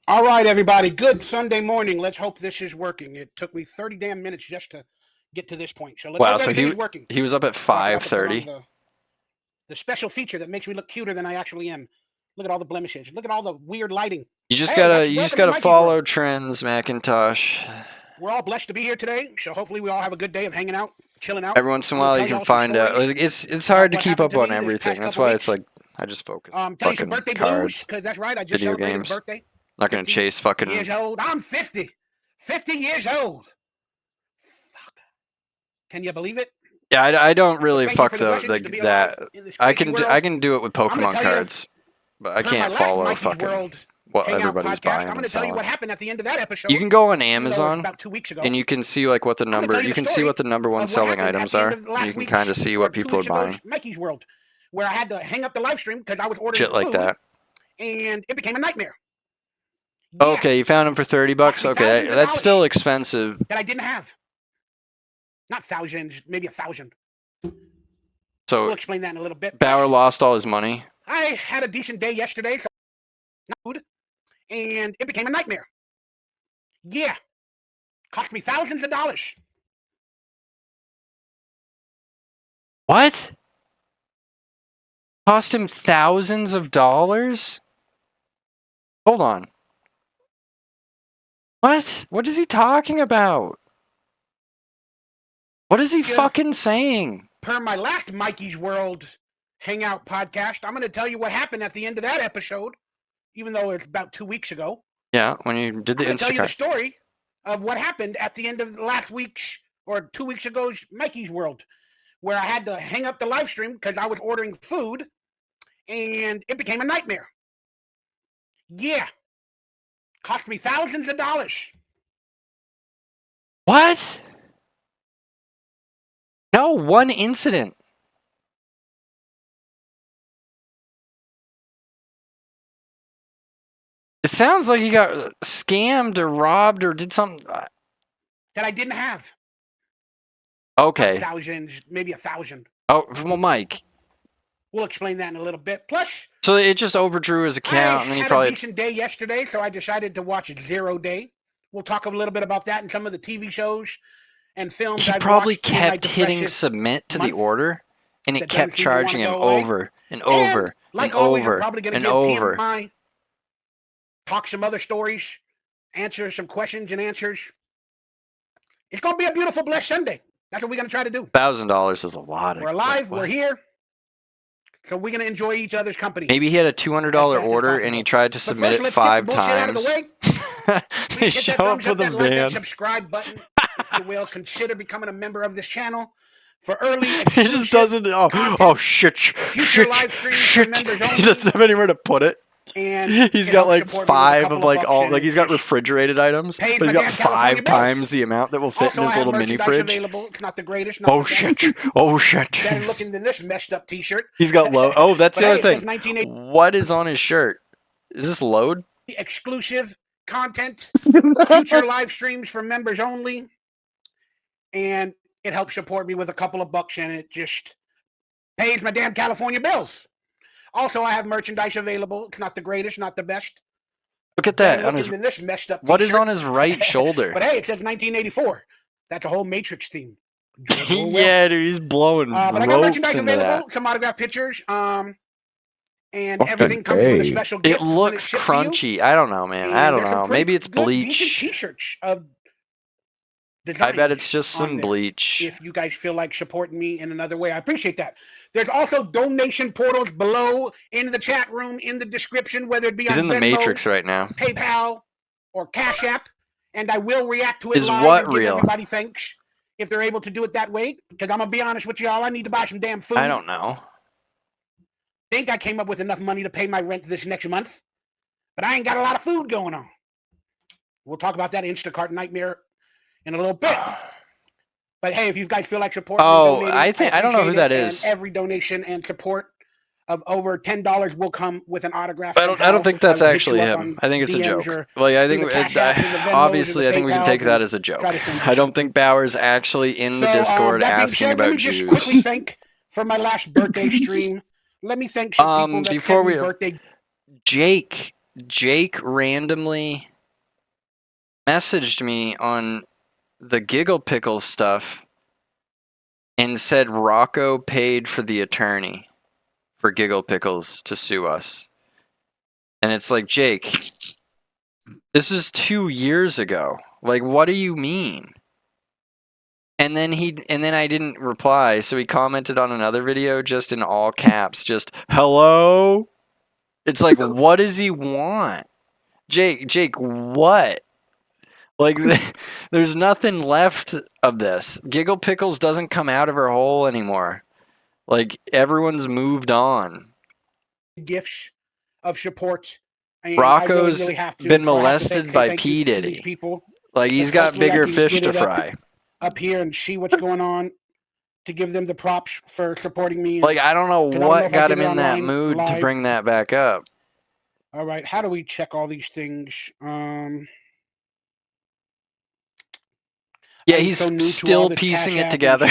All right, everybody. Good Sunday morning. Let's hope this is working. It took me 30 damn minutes just to get to this point. So let's Wow, hope so everything is working. he was up at So I forgot to put on 5:30. the special feature that makes me look cuter than I actually am. Look at all the blemishes. Look at all the weird lighting. You just Hey, gotta welcome to follow Mikey's World. trends, Macintosh. We're all blessed to be here today, so hopefully we all have a good day of hanging out, chilling out. Every once in a while you can find out. Like, it's about hard to what keep happened up to on me this everything. past That's couple why weeks. it's like I just focus on Tell you some fucking birthday blues, cards, because that's right. I just video celebrated games. a birthday. Not gonna chase fucking. Years old. I'm 50. 50 years old. Fuck. Can you believe it? Yeah, I don't really Thank you fuck for the blessings to like be that. alive in this I crazy world. I can do it with I'm gonna Pokemon tell you, cards, but I per my can't last follow Mikey's fucking World what Hangout everybody's podcast, buying I'm going and to tell you selling. what happened at the end of that episode. You can go on even though it was Amazon about 2 weeks ago. and you can see like what the I'm gonna number. tell you You the can see story what the number one of what selling happened at items the end are. of And last you can week's kind of see or what 2 people are weeks ago's buying. Mikey's World, where I had to hang up the live stream because I was ordering Shit like food, that. and it became a nightmare. Yeah, Okay, you found them for $30. cost me Okay, thousands of that's dollars still expensive. that I didn't have. Not thousands, maybe 1,000. So We'll explain that in a little bit. Bauer Plus, lost all his money. I had a decent day yesterday, so food, and it became a nightmare. Yeah, cost me thousands of dollars. What? Cost him thousands of dollars? Hold on. What? What is he talking about? What is he fucking saying? Per my last Mikey's World Hangout podcast, I'm going to tell you what happened at the end of that episode, even though it's about 2 weeks ago. Yeah, when you did the I'm going to tell you the Instacart. story of what happened at the end of last week's or 2 weeks ago's Mikey's World, where I had to hang up the live stream because I was ordering food, and it became a nightmare. Yeah, cost me thousands of dollars. What? No, one incident. It sounds like he got scammed or robbed or did something. That I didn't have. Okay. Thousands, maybe 1,000. Oh, well, Mike. We'll explain that in a little bit. Plus, so it just overdrew his account, and then he probably had a decent day yesterday, so I decided to watch Zero Day. We'll talk a little bit about that and some of the TV shows and films he I've probably watched kept hitting submit to the order, and it kept charging him over and over like and always, over I'm probably gonna and give over. TMI, talk some other stories, answer some questions and answers. It's gonna be a beautiful, blessed Sunday. That's what we're gonna try to do. $1,000 is a lot. We're alive. We're here. So we're going to enjoy each other's company. Maybe he had a $200 order and he tried to submit it 5 times. They show up for the like that subscribe button, if you will. Consider becoming a member of this channel for early he just doesn't. Oh shit! Shit! He doesn't have anywhere to put it. And he's got like 5 of like all like he's got refrigerated items, but he's got 5 times the amount that will fit in his little mini fridge. It's not the greatest. Oh shit! Oh shit! Better looking than this messed up T-shirt. He's got load. Oh, that's the other thing. What is on his shirt? Is this load? Exclusive content, future live streams for members only, and it helps support me with a couple of bucks, and it just pays my damn California bills. Also, I have merchandise available. It's not the greatest, not the best. Look at that on his. This messed up what is on his right shoulder? But hey, it says 1984. That's a whole Matrix theme. Yeah, dude, he's blowing but I got merchandise available. Some autographed pictures. And everything comes with a special gift. It looks crunchy. I don't know, man. I don't know. Maybe it's bleach. T-shirts of I bet it's just some bleach. If you guys feel like supporting me in another way, I appreciate that. There's also donation portals below in the chat room, in the description, whether it be He's on in the Venmo, Matrix right now, PayPal, or Cash App, and I will react to it is live what and give real? Everybody thanks if they're able to do it that way. Because I'm gonna be honest with y'all, I need to buy some damn food. I don't know. Think I came up with enough money to pay my rent this next month, but I ain't got a lot of food going on. We'll talk about that Instacart nightmare in a little bit. But hey, if you guys feel like supporting, I don't know who that is. Every donation and support of over $10 will come with an autograph. I don't think that's actually him. I think it's a joke. Well, yeah, I think obviously I think we can take that as a joke. I don't think Bauer's actually in the Discord asking about Jews. Just quickly thank for my last birthday stream. Let me thank some people that before we birthday. Jake Jake randomly messaged me on the Gigglepickles stuff and said Rocco paid for the attorney for Gigglepickles to sue us. And it's like, Jake, this is 2 years ago. Like, what do you mean? And then I didn't reply, so he commented on another video just in all caps, just hello. It's like, what does he want? Jake, what? Like, there's nothing left of this. Gigglepickles doesn't come out of her hole anymore. Like, everyone's moved on. Gifts of support. And Rocco's really have to, been molested by P. Diddy. Like, he's got bigger fish to fry. Up here and see what's going on to give them the props for supporting me. Like, I don't know what got him in that mood to bring that back up. All right, how do we check all these things? Yeah, he's still piecing it together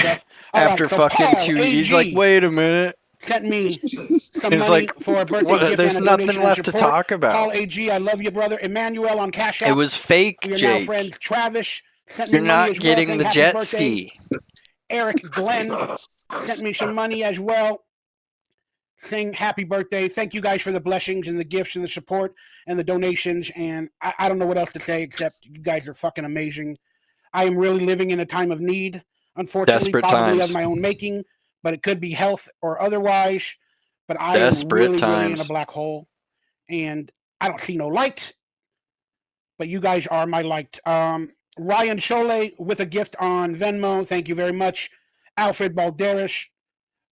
after fucking 2 years. He's like, wait a minute. Sent me some money for a birthday gift. There's nothing left to talk about. Paul AG, I love you, brother. Emmanuel on Cash App. It was fake, we are Jake. Now friends. Travis sent You're me not money as getting well, the jet ski. Eric Glenn sent me some money as well, saying happy birthday. Thank you guys for the blessings and the gifts and the support and the donations. And I don't know what else to say except you guys are fucking amazing. I am really living in a time of need, unfortunately, Desperate probably times. of my own making, but it could be health or otherwise. But I Desperate am really, times. really in a black hole, and I don't see no light. But you guys are my light. Ryan Chole with a gift on Venmo. Thank you very much. Alfred Balderas,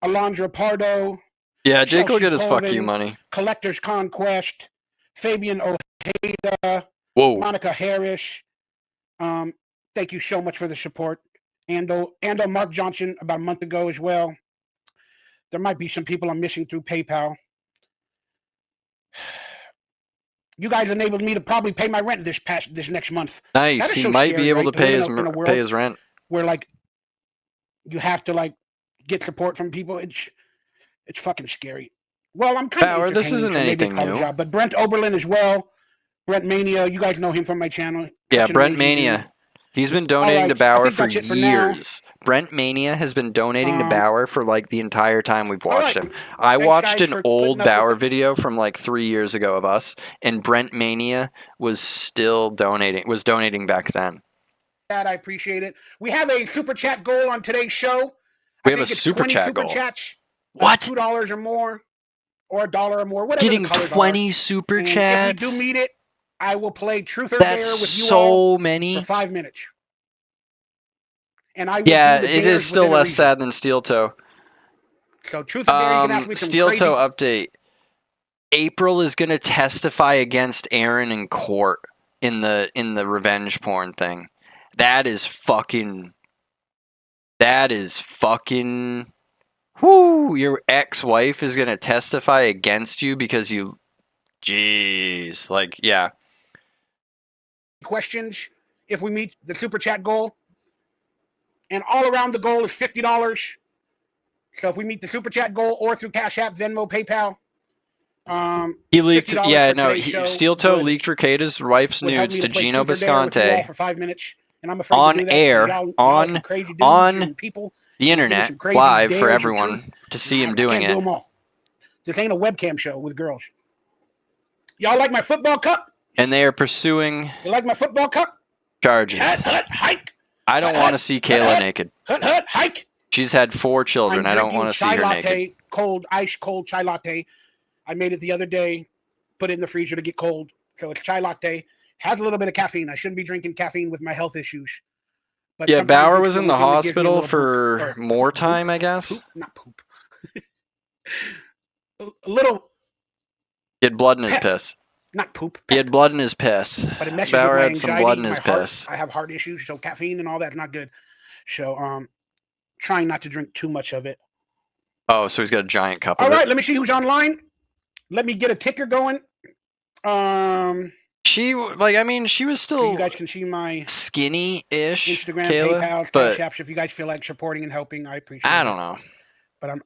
Alondra Pardo. Yeah, Jake Chelsea will get his Colvin, fuck you money. Collector's Conquest, Fabian Ojeda, Whoa. Monica Harris. Thank you so much for the support. Ando Mark Johnson about a month ago as well. There might be some people I'm missing through PayPal. You guys enabled me to probably pay my rent this next month. Nice. He might be able to pay his rent. Where like you have to like get support from people. It's fucking scary. Well, I'm kind of this isn't anything new. Job, but Brent Oberlin as well. Brent Mania, you guys know him from my channel. Yeah, Brent Mania. He's been donating to Bauer for years. Brent Mania has been donating to Bauer for like the entire time we've watched him. I watched an old Bauer video from like 3 years ago of us, and Brent Mania was still donating back then. I appreciate it. We have a super chat goal on today's show. We have a super chat goal. What? $2 or more, or $1 or more. Whatever. Getting 20 super chats. If we do meet it, I will play Truth or Dare with you so many for 5 minutes. And I will it is still less sad than Steel Toe. So Truth or Dare, you can ask me some Steel Toe update. April is going to testify against Aaron in court in the revenge porn thing. That is fucking. Whoo! Your ex-wife is going to testify against you because you. Jeez, like yeah. Questions if we meet the super chat goal, and all around the goal is $50. So if we meet the super chat goal or through Cash App, Venmo, PayPal, he leaked. Yeah, no. Steel Toe leaked Ricada's wife's nudes to Gino Bisconte for 5 minutes, and I'm afraid on to do that, air on people, the internet live for everyone to see him doing it. This ain't a webcam show with girls. Y'all like my football cup? And they are pursuing. You like my football cup? Charges. Hike. I don't want to see Kayla naked. Hike. She's had 4 children. I don't want to see her naked. Ice cold chai latte. I made it the other day. Put it in the freezer to get cold. So it's chai latte. Has a little bit of caffeine. I shouldn't be drinking caffeine with my health issues. But yeah, Bauer was in the hospital for more time, I guess. Not poop. A little. He had blood in his piss. Not poop. He had blood in his piss. But it messes Bauer with my had some blood in his piss. I have heart issues, so caffeine and all that's not good. So trying not to drink too much of it. Oh, so he's got a giant cup of it. All right, let me see who's online. Let me get a ticker going. She was still. So you guys can see my skinny-ish Instagram, Kayla, PayPal, but Cash Apps. If you guys feel like supporting and helping, I appreciate it. I don't know. But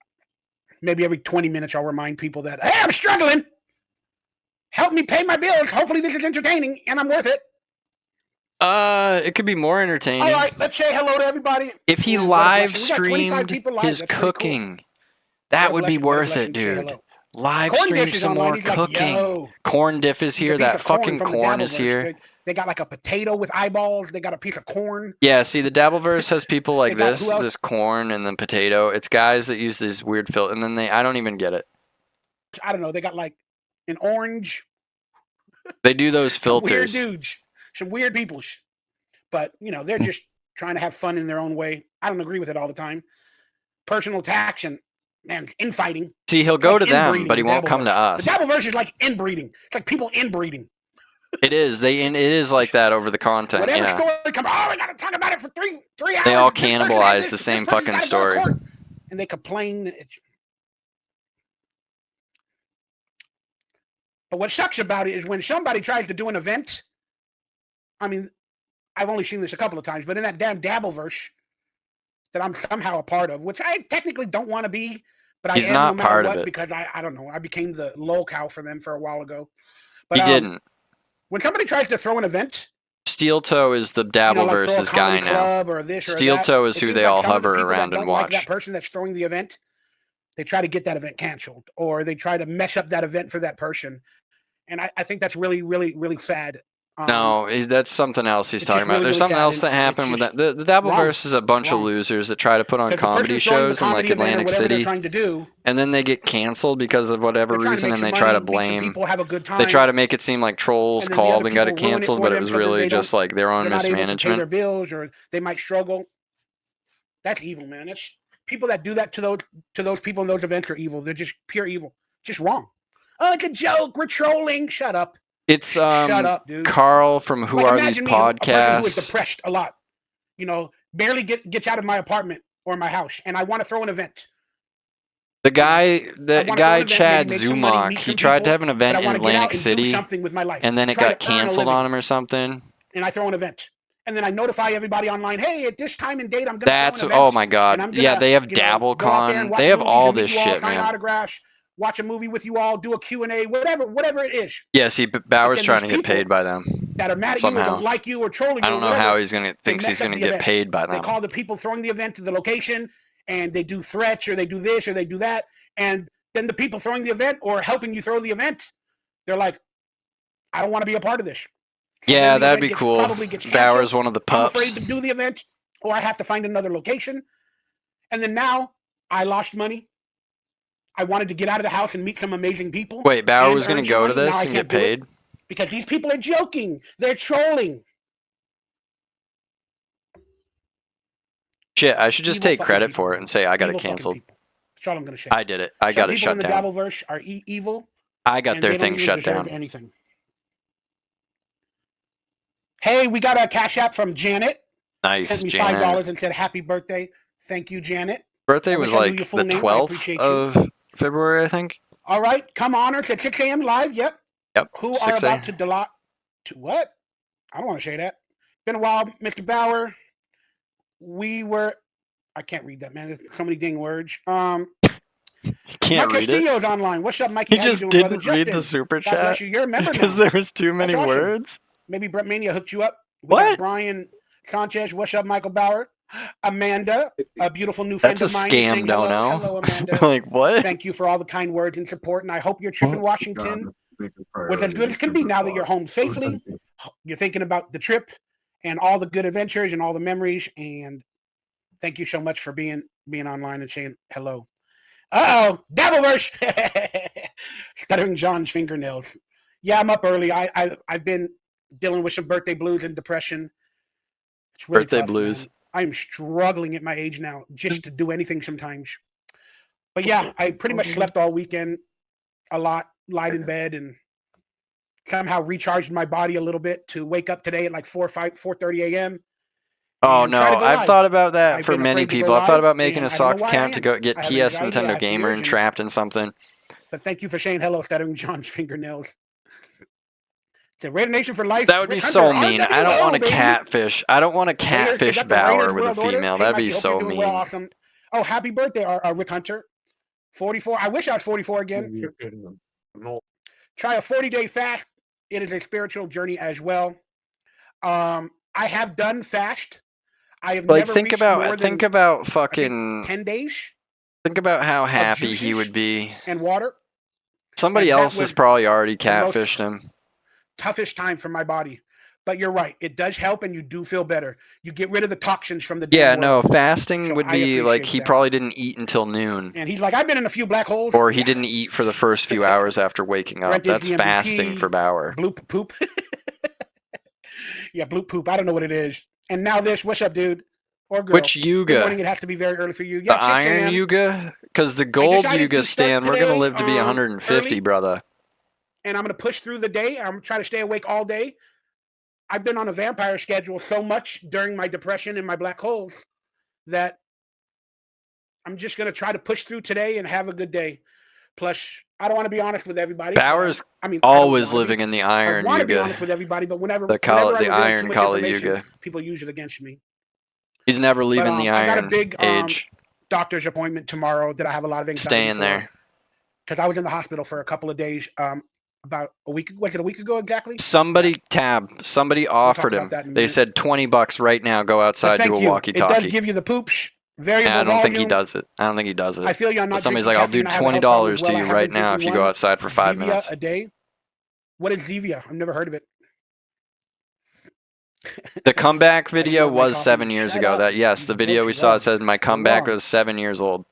maybe every 20 minutes I'll remind people that, hey, I'm struggling. Help me pay my bills. Hopefully this is entertaining and I'm worth it. It could be more entertaining. All right, let's say hello to everybody. If he live streamed his cooking, that would be worth it, dude. Live stream some more cooking. Corn Diff is here. That fucking corn is here. They got like a potato with eyeballs. They got a piece of corn. Yeah, see, the Dabbleverse has people like this corn and then potato. It's guys that use these weird filter, and then I don't even get it. I don't know. They got like an orange. They do those filters. Weird dudes. Some weird people. But, you know, they're just trying to have fun in their own way. I don't agree with it all the time. Personal attacks and, man, infighting. See, he'll go to them, but he won't come to us. The Dabbleverse is like inbreeding. It's like people inbreeding. It is. It is like that over the content. Whatever yeah. story comes, we got to talk about it for three hours. They all cannibalize the same fucking story. And they complain. But what sucks about it is when somebody tries to do an event, I mean, I've only seen this a couple of times, but in that damn Dabbleverse that I'm somehow a part of, which I technically don't want to be, but He's I am not no matter part what, of it. because I don't know, I became the lolcow for them for a while ago. But he didn't. When somebody tries to throw an event, Steel Toe is the Dabbleverse's guy now. Steel Toe is who they all hover around and watch. Like that person that's throwing the event, they try to get that event canceled, or they try to mess up that event for that person. And I think that's really, really, really sad. No, that's something else he's talking about. There's something else that happened with that. The Dabbleverse is a bunch of losers that try to put on comedy shows in like Atlantic City, and then they get canceled because of whatever reason, and they try to blame. They try to make it seem like trolls called and got it canceled, but it was really just like their own mismanagement. Their bills, or they might struggle. That's evil, man. That's people that do that to those people in those events are evil. They're just pure evil. Just wrong. Oh, it's a joke. We're trolling. Shut up. It's Shut up, dude. Carl from Who Are These Podcasts? A person who is depressed a lot, you know, barely gets out of my apartment or my house, and I want to throw an event. The guy Chad Zumach, he tried to have an event in Atlantic City, and then it got canceled on him or something. And I throw an event, and then I notify everybody online, hey, at this time and date, I'm going to throw an event. Oh my God. Yeah, they have DabbleCon. They have all this shit, man. Autographs. Watch a movie with you all, do a Q&A, whatever it is. Yeah, see, Bauer's trying to get paid by them. That are mad at somehow. You or don't like you or trolling you. I don't know how he's thinks he's going to get paid by them. They call the people throwing the event to the location, and they do threats, or they do this, or they do that. And then the people throwing the event or helping you throw the event, they're like, I don't want to be a part of this. So yeah, that'd be cool. Bauer's one of the pups. I'm afraid to do the event, or I have to find another location. And then now, I lost money. I wanted to get out of the house and meet some amazing people. Wait, Bauer was going to go to this and get paid? Because these people are joking. They're trolling. Shit, I should just take credit for it and say I got it canceled. That's all I'm going to say. I did it. I got it shut down. People in the Dabbleverse are evil. I got their thing shut down. Anything. Hey, we got a cash app from Janet. Nice, sent me $5 and said happy birthday. Thank you, Janet. Birthday was like the 12th of February, I think. All right, come on, it's at 6 a.m. live. Yep. Who are about to delete? To what? I don't want to say that. Been a while, Mr. Bauer. I can't read that, man. There's so many dang words. Can't Mike read Castillo's it. Online. What's up, Mikey? He just didn't read the super chat because there was too many words. Maybe Brett Mania hooked you up. What? Brian Sanchez. What's up, Michael Bauer? Amanda, a beautiful new friend of mine. That's a scam, don't know. Hello, Amanda. Like, what? Thank you for all the kind words and support, and I hope your trip in Washington was as good as can be now that you're home safely. You're thinking about the trip and all the good adventures and all the memories, and thank you so much for being online and saying hello. Uh-oh, Dabbleverse! Stuttering John's fingernails. Yeah, I'm up early. I've been dealing with some birthday blues and depression. It's really birthday tough, blues. Man. I'm struggling at my age now just to do anything sometimes. But yeah, I pretty much slept all weekend a lot, lied in bed, and somehow recharged my body a little bit to wake up today at like 4:30 a.m. Oh no, I've thought about that for many people. I've thought about making a sock account to go get TS Nintendo Gamer and trapped in something. But thank you for saying hello, stuttering John's fingernails. So Raider Nation for life. That would be so mean. I don't want to catfish. I don't want to catfish Bauer with a female. That'd be so mean. Awesome. Oh, happy birthday, Rick Hunter. 44. I wish I was 44 again. Try a 40-day fast. It is a spiritual journey as well. I have done fast. I have never reached more than, think about fucking 10 days. Think about how happy he would be. And water. Somebody else has probably already catfished him. Toughest time for my body. But you're right. It does help, and you do feel better. You get rid of the toxins from the day. Yeah, no, fasting would be like he probably didn't eat until noon. And he's like, I've been in a few black holes. Or he didn't eat for the first few hours after waking up. That's fasting for Bauer. Bloop poop. Yeah, bloop poop. I don't know what it is. And now this. What's up, dude? Or girl. Which Yuga? Good morning. It has to be very early for you. Yeah, the Iron Yuga? Because the Gold Yuga stand, we're going to live to be 150, early, brother. And I'm going to push through the day. I'm trying to stay awake all day. I've been on a vampire schedule so much during my depression and my black holes that I'm just going to try to push through today and have a good day. Plus, I don't want to be honest with everybody. Bauer's always living in the Iron Yuga. I want to be honest with everybody, but whenever the Iron Kali Yuga, people use it against me. He's never leaving the Iron I got a big Age. Doctor's appointment tomorrow that I have a lot of anxiety. Staying there. Because I was in the hospital for a couple of days. About a week, was it a week ago exactly? Somebody offered him. They said $20 right now. Go outside, do a walkie-talkie. It does give you the poops. I don't think he does it. I feel you're not. Somebody's like, I'll do $20 to you right now if you go outside for 5 minutes a day. What is Zevia? I've never heard of it. The comeback video was 7 years ago. The video we saw, it said my comeback was 7 years old.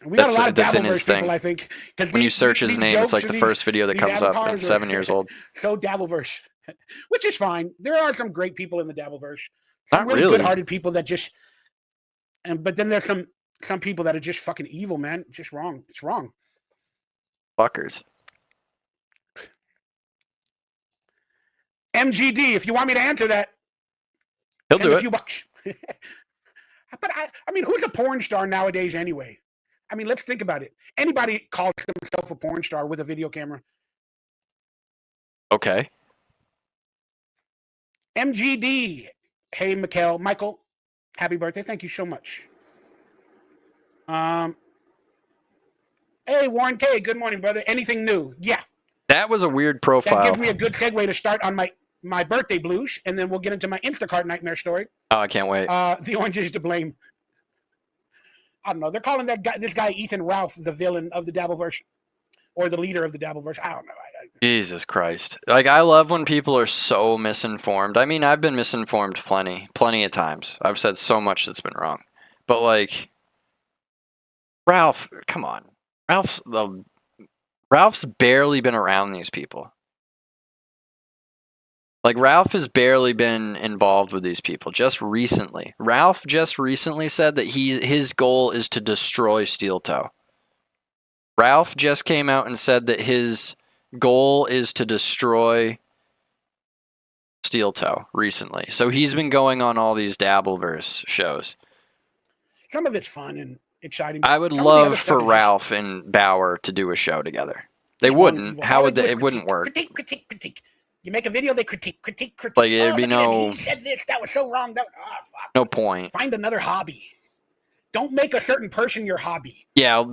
That's in his thing. People, I think, when you search his name, it's like the first video that comes up, and it's 7 years old. So Dabbleverse, which is fine. There are some great people in the Dabbleverse. Some really good-hearted people that just, but then there's some people that are just fucking evil, man. Just wrong. It's wrong. Fuckers. MGD, if you want me to answer that, he'll do it. A few bucks. But I mean, who's a porn star nowadays anyway? I mean, let's think about it. Anybody calls themselves a porn star with a video camera. Okay. MGD. Hey, Michael, happy birthday. Thank you so much. Hey, Warren K. Good morning, brother. Anything new? Yeah. That was a weird profile. That gives me a good segue to start on my birthday blues, and then we'll get into my Instacart nightmare story. Oh, I can't wait. The orange is to blame. I don't know. They're calling this guy Ethan Ralph the villain of the Dabbleverse, or the leader of the Dabbleverse. I don't know. Jesus Christ! Like, I love when people are so misinformed. I mean, I've been misinformed plenty of times. I've said so much that's been wrong, but like, Ralph, come on, Ralph's barely been around these people. Like, Ralph has barely been involved with these people just recently. Ralph just recently said that his goal is to destroy Steel Toe. Ralph just came out and said that his goal is to destroy Steel Toe recently. So he's been going on all these Dabbleverse shows. Some of it's fun and exciting. I would love for Ralph and Bauer to do a show together. They wouldn't. How would they? It wouldn't work. Critique. You make a video, they critique. Like, it'd be no. He said this. That was so wrong. Fuck. No point. Find another hobby. Don't make a certain person your hobby. Yeah.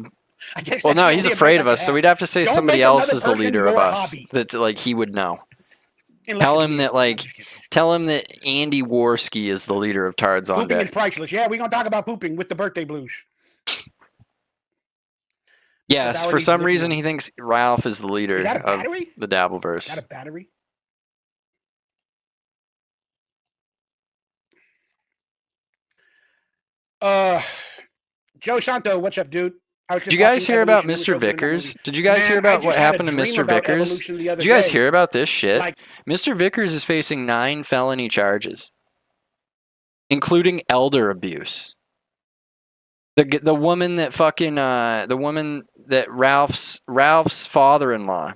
Well, no, he's afraid of us, so we'd have to say somebody else is the leader of us. That's like he would know. Tell him that Andy Worski is the leader of Tards on Pooping Deck. is priceless. Yeah, we're gonna talk about pooping with the birthday blues. Yes, for some reason he thinks Ralph is the leader of the Dabbleverse. Is that a battery? Joe Santo, what's up, dude? Did you guys hear about Mr. Vickers? Did you guys hear about what happened to Mr. Vickers? Did you guys hear about this shit? Mr. Vickers is facing 9 felony charges, including elder abuse. The woman that Ralph's father-in-law,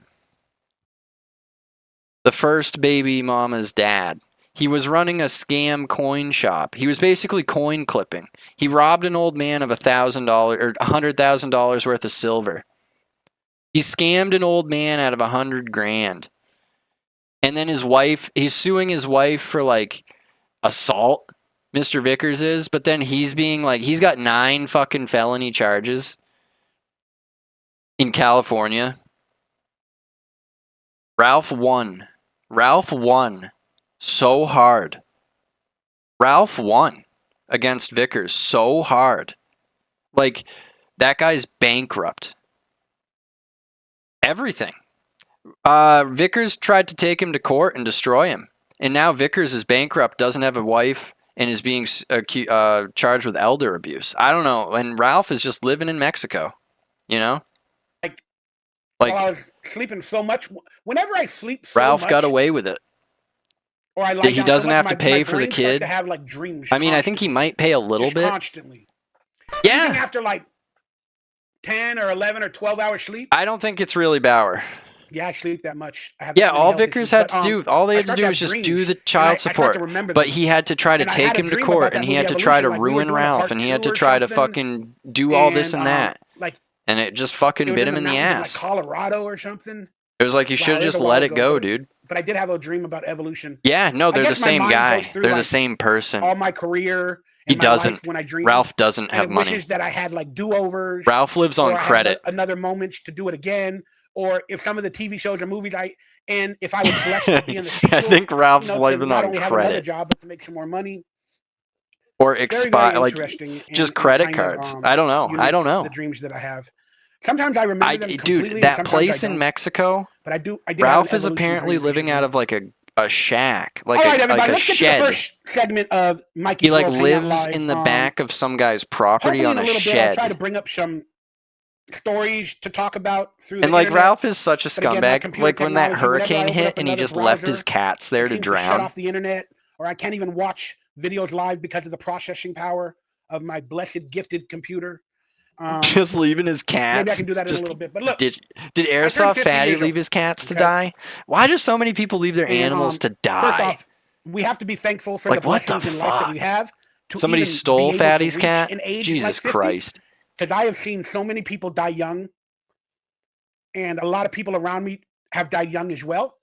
the first baby mama's dad. He was running a scam coin shop. He was basically coin clipping. He robbed an old man of $1,000 or $100,000 worth of silver. He scammed an old man out of $100,000. And then he's suing his wife for like assault. Mr. Vickers is, but then he's got 9 fucking felony charges in California. Ralph won. Ralph won so hard. Ralph won against Vickers so hard. Like, that guy's bankrupt. Everything. Vickers tried to take him to court and destroy him. And now Vickers is bankrupt, doesn't have a wife, and is being charged with elder abuse. I don't know. And Ralph is just living in Mexico, you know? Like I was sleeping so much. Whenever I sleep so Ralph much, got away with it. Or I lie he doesn't so have much, to pay for the kid. To have, like, dreams I mean, I think he might pay a little bit. Constantly. Yeah. Even after like 10 or 11 or 12 hours sleep. I don't think it's really Bauer. Yeah, I sleep that much. All Vickers had to do, all they had to do was just do the child support. But he had to try to take him to court, and he had to try to ruin Ralph, and he had to try to fucking do all this and that. And it just fucking bit him in the ass. Like Colorado or something. It was like you should just let it go, dude. But I did have a dream about evolution. Yeah, no, they're the same guy. They're the same person. All my career. He doesn't. When I dream, Ralph doesn't have money. Wishes that I had like do-overs. Ralph lives on credit. Another moment to do it again. Or if some of the TV shows or movies and if I was blessed to be in the sequel, I think Ralph's living on credit. Have another job, but to make some more money. Or expire, like just credit cards. I don't know. I don't know. The dreams that I have. Sometimes I remember them completely. Dude, that place in Mexico. But I did Ralph is apparently living out of like a shack, like all right, everybody, like a let's shed. Get to the first segment of Mikey's He like World lives in the back of some guy's property on a shed. I'll try to bring up some stories to talk about through. And the like internet. Ralph is such a scumbag. Like when that hurricane hit and he just left his cats there to drown. Shut off the internet, or I can't even watch videos live because of the processing power of my blessed gifted computer. Just leaving his cats. Maybe I can do that in a little bit. But look, did Airsoft Fatty leave his cats to die? Why do so many people leave their animals to die? First off, we have to be thankful for the blessings in life that we have. Somebody stole Fatty's cat? Jesus Christ. Because I have seen so many people die young, and a lot of people around me have died young as well.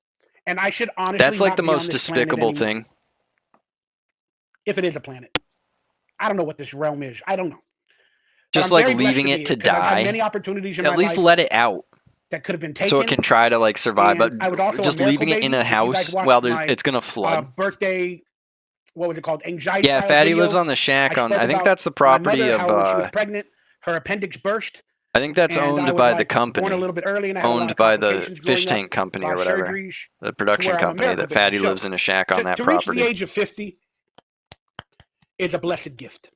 And I should honestly That's like the most despicable thing. If it is a planet. I don't know what this realm is. I don't know. Just like leaving it to die. Many opportunities in At least let it out. That could have been taken. So it can try to like survive. But just leaving it in a house, well, it's going to flood. Birthday, what was it called? Anxiety. Yeah, Fatty lives on the shack. I think that's the property of. When she was pregnant, her appendix burst. I think that's owned by the company. Born a little bit early, and owned by the fish tank company or whatever. The production company that Fatty lives in a shack on that property. To reach the age of 50 is a blessed gift.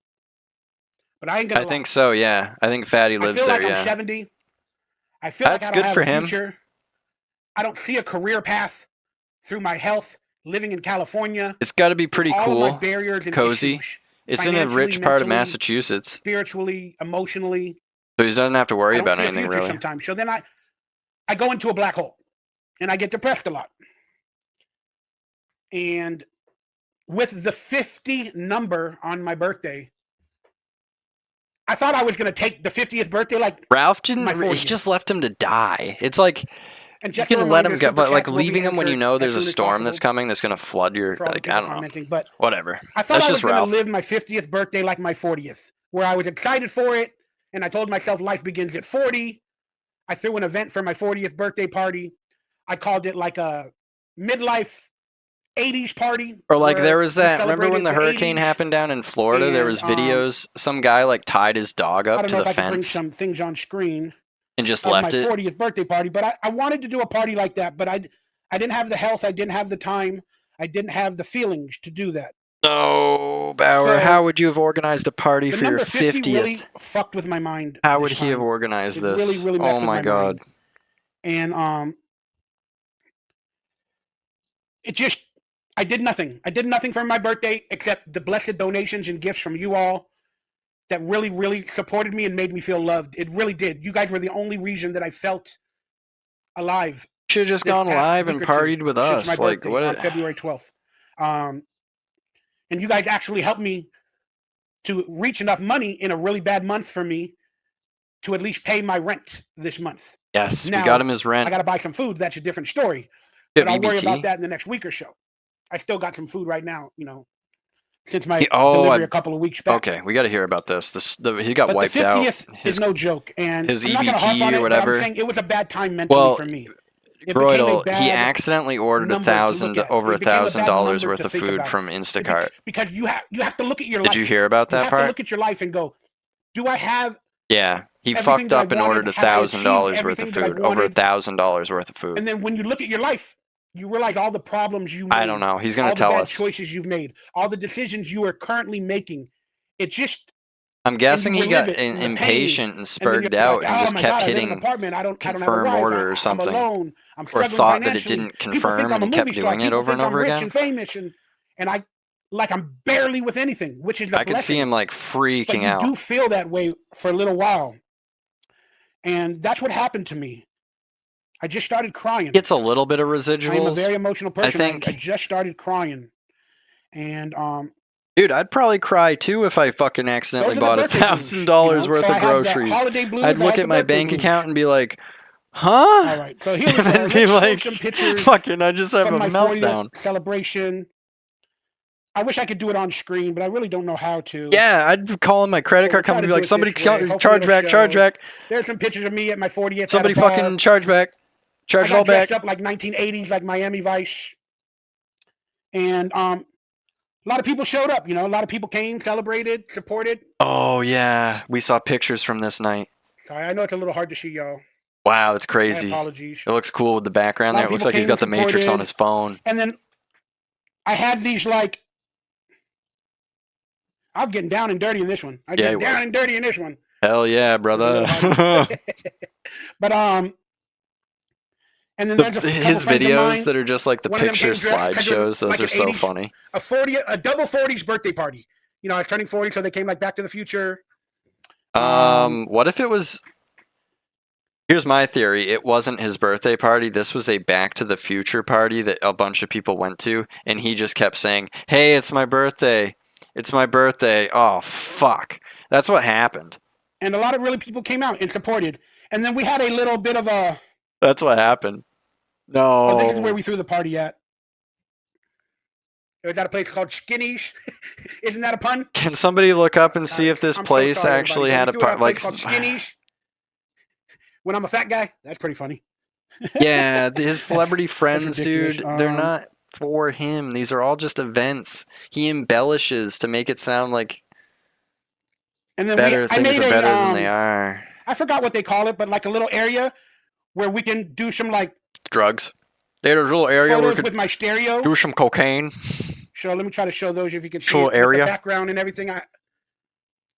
But I ain't gonna. I think so. Yeah, I think Fatty lives there. I'm 70. I feel that's like I good don't for have a him. Future. I don't see a career path through my health. Living in California, it's got to be pretty cool, barriers and cozy. Issues, it's in a rich part of Massachusetts. Spiritually, emotionally. So he doesn't have to worry about anything really. Sometimes, so then I go into a black hole, and I get depressed a lot. And with the 50 number on my birthday, I thought I was going to take the 50th birthday like Ralph didn't. He just left him to die. It's like you can let him go, but like leaving him when you know there's a storm that's coming that's going to flood your like I don't know. But whatever. I thought I was going to live my 50th birthday like my 40th, where I was excited for it, and I told myself life begins at 40. I threw an event for my 40th birthday party. I called it like a midlife 80s party. Or like there was that, remember when the hurricane happened down in Florida? And, there was videos, some guy like tied his dog up to the fence. I can bring some things on screen. And just left it. My 40th birthday party, but I wanted to do a party like that, but I didn't have the health, I didn't have the time, I didn't have the feelings to do that. No, Bauer, how would you have organized a party for your 50th? Really fucked with my mind. How would he have organized this? Really, really messed oh my god. Mind. And it just I did nothing. I did nothing for my birthday except the blessed donations and gifts from you all that really, really supported me and made me feel loved. It really did. You guys were the only reason that I felt alive. Should have just gone live and partied with us. Like what? On February 12th. And you guys actually helped me to reach enough money in a really bad month for me to at least pay my rent this month. Yes, now, we got him his rent. I got to buy some food. That's a different story. But I'll worry about that in the next week or so. I still got some food right now, since my delivery a couple of weeks back. Okay, we got to hear about this. He got wiped out. The 50th is no joke, and his I'm not EBT on or whatever. I'm saying it was a bad time mentally for me. Broidel, he accidentally ordered over $1,000 worth of food from Instacart. Because you have to look at your life. Did you hear about that part? You have to look at your life and go, do I have... Yeah, he fucked up and ordered $1,000 worth of food. Over $1,000 worth of food. And then when you look at your life, you realize all the problems you made. I don't know. He's going to tell us. All the bad choices you've made. All the decisions you are currently making. It's just... I'm guessing he got impatient and spurred out and just kept hitting confirm order or something. Or thought that it didn't confirm and he kept doing it over and over again. And I'm barely with anything, which is a blessing. I could see him like freaking out. You do feel that way for a little while. And that's what happened to me. I just started crying. It's a little bit of residuals. I'm a very emotional person. I think. I just started crying. And dude, I'd probably cry too if I fucking accidentally bought $1,000 worth of groceries. I'd look at my bank account and be like, huh? All right. So here we and be like, fucking, I just have a meltdown. Celebration. I wish I could do it on screen, but I really don't know how to. Yeah, I'd call in my credit card company and be like, somebody charge back. There's some pictures of me at my 40th. Somebody fucking charge back. Charge it all back. Dressed up like 1980s, like Miami Vice. And a lot of people showed up, a lot of people came, celebrated, supported. Oh, yeah. We saw pictures from this night. Sorry, I know it's a little hard to see, y'all. Wow, that's crazy. My apologies. It looks cool with the background there. It looks like he's got the Matrix on his phone. And then I had these, like... I'm getting down and dirty in this one. I'm getting down and dirty in this one. Hell yeah, brother. But, and then there's his videos that are just like the picture slideshows. Those are so funny. A double 40s birthday party. I was turning 40, so they came like Back to the Future. What if it was? Here's my theory. It wasn't his birthday party. This was a Back to the Future party that a bunch of people went to, and he just kept saying, "Hey, it's my birthday. It's my birthday." Oh fuck! That's what happened. And a lot of really people came out and supported. And then we had a little bit of a. That's what happened. No. Oh, this is where we threw the party at. It was at a place called Skinny's. Isn't that a pun? Can somebody look up and see if this place actually had a party? Like called Skinny's. When I'm a fat guy, that's pretty funny. Yeah, his celebrity friends, dude, they're not for him. These are all just events. He embellishes to make it sound like things are better than they are. I forgot what they call it, but like a little area where we can do some like drugs. There's a little area where we could with my stereo. Do some cocaine. So let me try to show those if you can see it, area. The background and everything.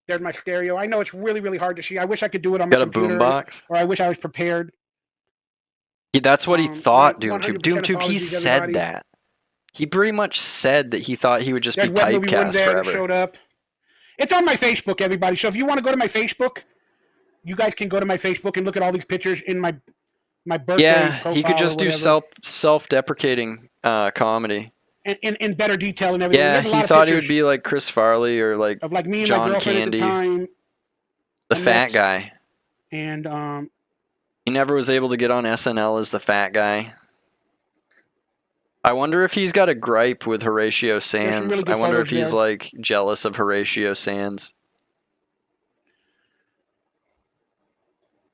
There's my stereo. I know it's really, really hard to see. I wish I could do it on my computer. Got a boombox? Or I wish I was prepared. Yeah, that's what he thought, DoomTube. DoomTube, he said that. He pretty much said that he thought he would just be typecast forever. Showed up. It's on my Facebook, everybody. So if you want to go to my Facebook, you guys can go to my Facebook and look at all these pictures in my birthday profile. He could just do self-deprecating comedy. In better detail and everything. Yeah, he thought he would be like Chris Farley or like me and John my Candy, at the time, the fat guy. And he never was able to get on SNL as the fat guy. I wonder if he's got a gripe with Horatio Sands. Really I wonder if he's like jealous of Horatio Sands.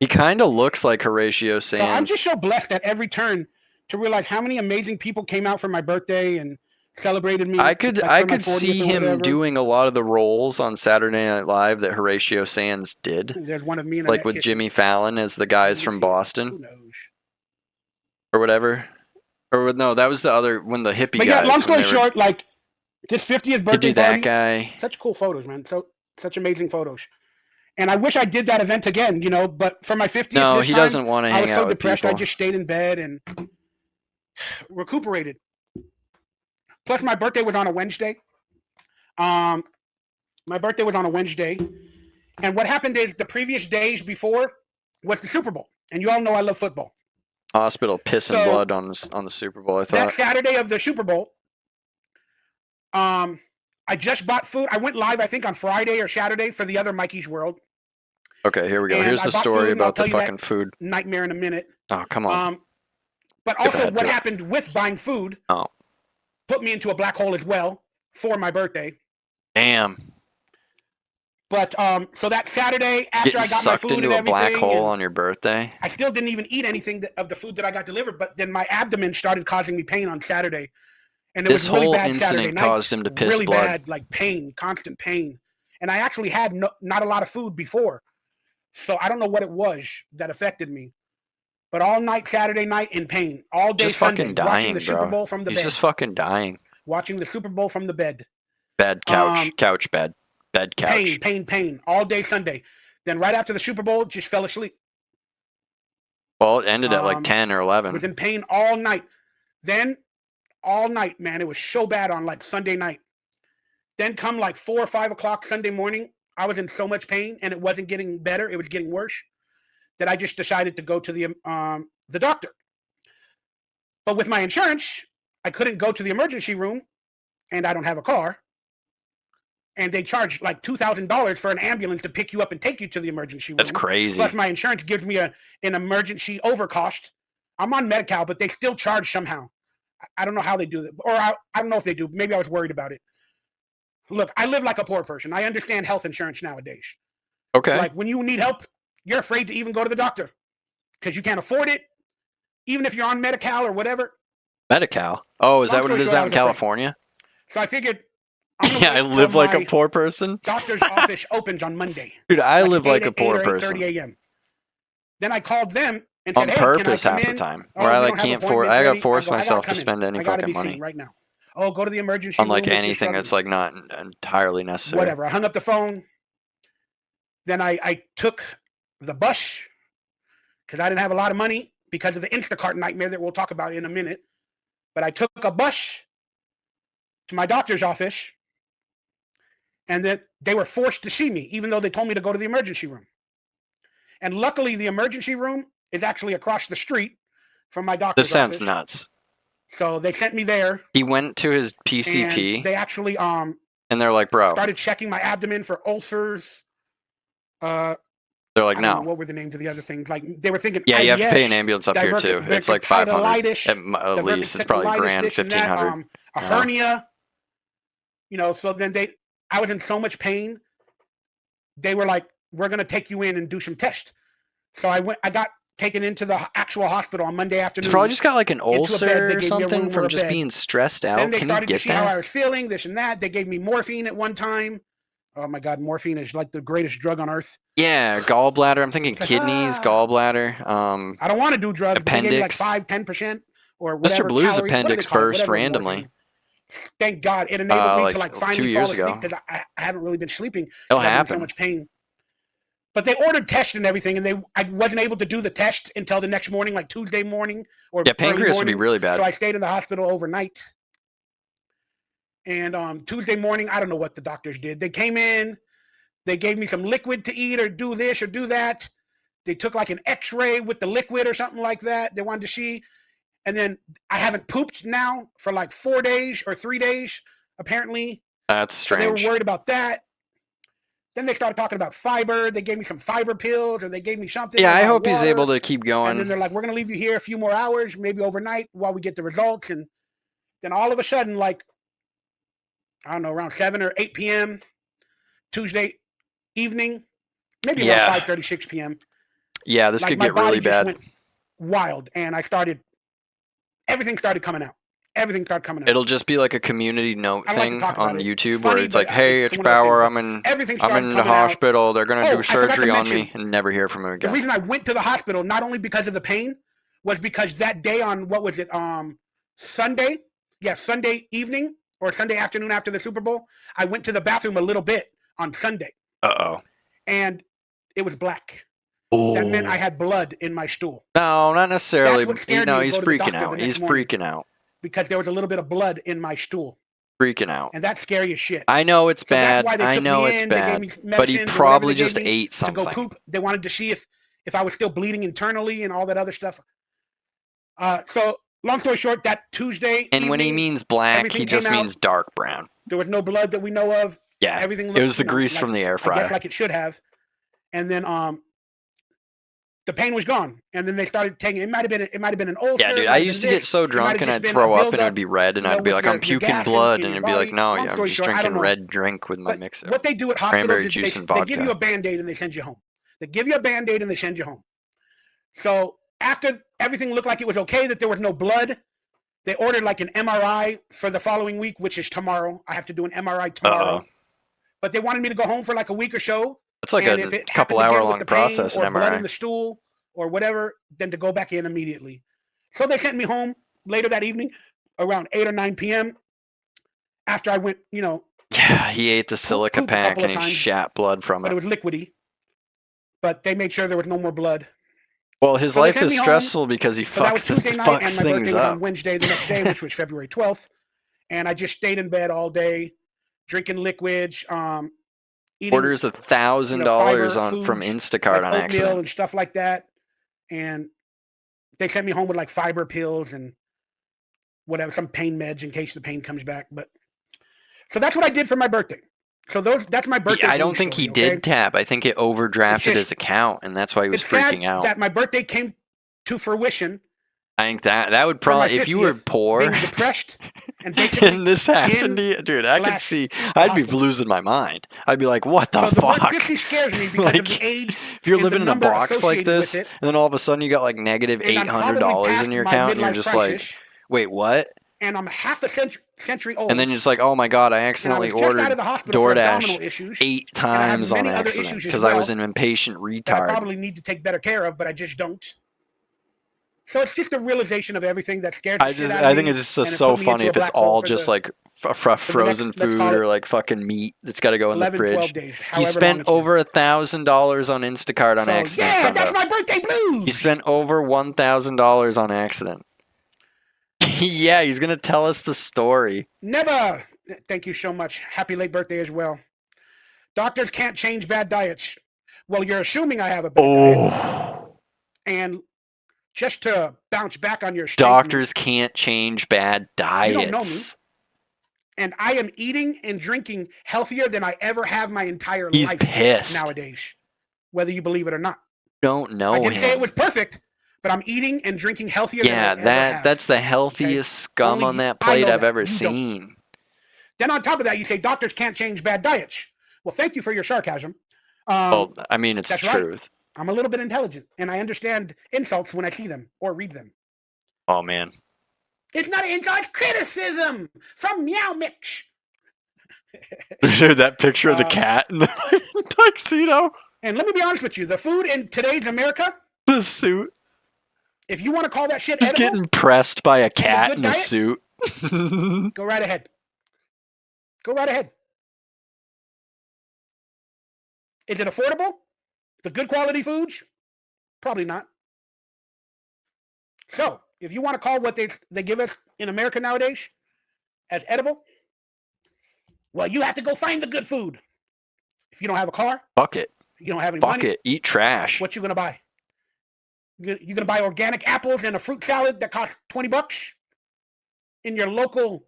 He kind of looks like Horatio Sands. So I'm just so blessed at every turn to realize how many amazing people came out for my birthday and celebrated me. I could see him doing a lot of the roles on Saturday Night Live that Horatio Sands did. There's one of me and like with Jimmy Fallon as the guys from Boston. Who knows? Or whatever. Or no, that was the other when the hippie guys. Yeah, long story short, like this 50th birthday that guy. Such cool photos, man. Such amazing photos. And I wish I did that event again, but for my 50th No, he doesn't want to hang out with people. I was so depressed, I just stayed in bed and recuperated. Plus, my birthday was on a Wednesday. My birthday was on a Wednesday. And what happened is the previous days before was the Super Bowl. And you all know I love football. Hospital pissing blood on the Super Bowl, I thought. That Saturday of the Super Bowl, I just bought food. I went live, I think, on Friday or Saturday for the other Mikey's World. Okay, here we go. And here's the story about the fucking food. Nightmare in a minute. Oh, come on. But also what happened with buying food put me into a black hole as well for my birthday. Damn. But so that Saturday after Getting I got my sucked food into and a black everything, hole on your birthday. I still didn't even eat anything of the food that I got delivered. But then my abdomen started causing me pain on Saturday, and it was really bad Saturday night. Caused him to piss really blood. Bad, like pain, constant pain. And I actually had not a lot of food before, so I don't know what it was that affected me. But all night Saturday night in pain, all day just Sunday, fucking dying, watching the Super Bowl from the bed. He's just fucking dying. Watching the Super Bowl from the bed. Bed, couch, couch, bed, bed, couch. Pain, all day Sunday. Then right after the Super Bowl, just fell asleep. Well, it ended at like 10 or 11. Was in pain all night. Then all night, man, it was so bad on like Sunday night. Then come like 4 or 5 o'clock Sunday morning, I was in so much pain and it wasn't getting better. It was getting worse that I just decided to go to the doctor. But with my insurance, I couldn't go to the emergency room, and I don't have a car. And they charge like $2,000 for an ambulance to pick you up and take you to the emergency room. That's crazy. Plus, my insurance gives me an emergency overcost. I'm on Medi-Cal, but they still charge somehow. I don't know how they do that, or I don't know if they do. Maybe I was worried about it. Look, I live like a poor person. I understand health insurance nowadays. Okay. Like when you need help, you're afraid to even go to the doctor because you can't afford it, even if you're on Medi-Cal or whatever. Medi-Cal? Oh, is that what it is out in California? So I figured. Yeah, I live like a poor person. Doctor's office opens on Monday. Dude, I live like a poor person. 8:30 a.m. Then I called them and said, on purpose half the time. Where I like can't force. I gotta force myself to spend any fucking money right now. Oh, go to the emergency room. On like anything that's like not entirely necessary. Whatever. I hung up the phone. Then I took the bus because I didn't have a lot of money because of the Instacart nightmare that we'll talk about in a minute. But I took a bus to my doctor's office, and that they were forced to see me, even though they told me to go to the emergency room. And luckily, the emergency room is actually across the street from my doctor's office. This sounds nuts. So they sent me there. He went to his PCP. And they actually and they're like, bro. Started checking my abdomen for ulcers. They're like, no. What were the names of the other things? Like they were thinking. Yeah, IBS, you have to pay an ambulance up here too. It's like $500 at least. It's probably $1,000, $1,500. A hernia. You know, so then I was in so much pain. They were like, we're going to take you in and do some tests. So I got taken into the actual hospital on Monday afternoon. It's probably just got like an ulcer or something from just being stressed out. Then they started to see how I was feeling, this and that. They gave me morphine at one time. Oh my God, morphine is like the greatest drug on earth. Yeah, gallbladder. I'm thinking kidneys, gallbladder. I don't want to do drugs. Appendix. They gave me like 5-10% or whatever. Mr. Blue's appendix burst randomly. Thank God. It enabled me to like finally 2 years fall asleep because I haven't really been sleeping. It'll happen. happen. So much pain. But they ordered tests and everything, and I wasn't able to do the test until the next morning, like Tuesday morning or pancreas would be really bad. So I stayed in the hospital overnight. And Tuesday morning, I don't know what the doctors did. They came in, they gave me some liquid to eat or do this or do that. They took like an X-ray with the liquid or something like that. They wanted to see. And then I haven't pooped now for like 4 days or 3 days, apparently. That's strange. So they were worried about that. Then they started talking about fiber. They gave me some fiber pills, or they gave me something. Yeah, I hope he's able to keep going. And then they're like, we're going to leave you here a few more hours, maybe overnight, while we get the results. And then all of a sudden, like, I don't know, around 7 or 8 p.m., Tuesday evening, maybe around 5:30, 6 p.m. Yeah, this could get really bad. Went wild, and everything started coming out. Everything started coming out. It'll just be like a community note thing on YouTube where it's like, hey, it's Bauer. I'm in the hospital. They're going to do surgery on me, and never hear from him again. The reason I went to the hospital, not only because of the pain, was because that day on, what was it, Sunday? Yeah, Sunday evening or Sunday afternoon after the Super Bowl, I went to the bathroom a little bit on Sunday. Uh-oh. And it was black. Ooh. That meant I had blood in my stool. No, not necessarily. No, he's freaking out. He's freaking out. Because there was a little bit of blood in my stool. Freaking out. And that's scary as shit. I know it's bad. I know it's bad. But he probably just ate something. To go poop. They wanted to see if I was still bleeding internally and all that other stuff. So, long story short, that Tuesday And when he means black, he just means dark brown. There was no blood that we know of. Yeah. Everything looked, it was the grease from the air fryer. I guess like it should have. And then the pain was gone, and then they started taking. It might have been an ulcer. Yeah, dude. I used to get so drunk and I'd throw up and it would be red, and I'd be like, I'm puking blood, and it'd be like, no, I'm just drinking red drink with my mixer. What they do at hospitals is they give you a Band-Aid and they send you home. They give you a Band-Aid and they send you home. So after everything looked like it was okay, that there was no blood, they ordered like an MRI for the following week, which is tomorrow. I have to do an MRI tomorrow. But they wanted me to go home for like a week or so. It's like a couple hour long process, an MRI. Blood in the stool or whatever, then to go back in immediately. So they sent me home later that evening around 8 or 9 p.m. after I went, Yeah, he ate the silica pack and he shat blood from it. But it was liquidy. But they made sure there was no more blood. Well, his life is stressful because he fucks things up. On Wednesday, the next day, which was February 12th. And I just stayed in bed all day, drinking liquids, eating, orders $1,000 from Instacart on accident and stuff like that, and they sent me home with like fiber pills and whatever, some pain meds in case the pain comes back. But so that's what I did for my birthday. So that's my birthday. I don't think he did tap. I think it overdrafted his account, and that's why he was freaking out. That my birthday came to fruition. I think that would probably, if you were poor, being depressed, and this happened to you, dude, I could see. I'd be losing my mind. I'd be like, "What the fuck?" The 50 scares me because of the age. If you're living in a box like this, and then all of a sudden you got like negative $800 in your account, and you're just like, "Wait, what?" And I'm half a century old. And then you're just like, "Oh my god, I accidentally ordered DoorDash 8 times on accident because I was an impatient retard." I probably need to take better care of, but I just don't. So it's just a realization of everything that scares the shit out of me. I think it's just so funny if it's all just like frozen food or like fucking meat that's got to go in the fridge. He spent over $1,000 on Instacart on accident. Yeah, that's my birthday blues. He spent over $1,000 on accident. Yeah, he's gonna tell us the story. Never. Thank you so much. Happy late birthday as well. Doctors can't change bad diets. Well, you're assuming I have a bad diet. And just to bounce back on your statement, doctors can't change bad diets. You don't know me. And I am eating and drinking healthier than I ever have my entire life. He's pissed nowadays, whether you believe it or not. Don't know him. I didn't say it was perfect, but I'm eating and drinking healthier than I ever have. That's the healthiest scum on that plate I've ever seen. Then on top of that, you say doctors can't change bad diets. Well, thank you for your sarcasm. Well, I mean, it's the truth. Right. I'm a little bit intelligent, and I understand insults when I see them or read them. Oh, man. It's not an insult, it's criticism from Meow Mix. That picture of the cat in the tuxedo. And let me be honest with you, the food in today's America, the suit. If you want to call that shit He's edible, getting pressed by a cat in a suit. Go right ahead. Go right ahead. Is it affordable? The good quality foods? Probably not. So, if you want to call what they give us in America nowadays as edible, well, you have to go find the good food. If you don't have a car, fuck it. You don't have any money. Fuck it. Eat trash. What you gonna buy? You're gonna buy organic apples and a fruit salad that costs $20 in your local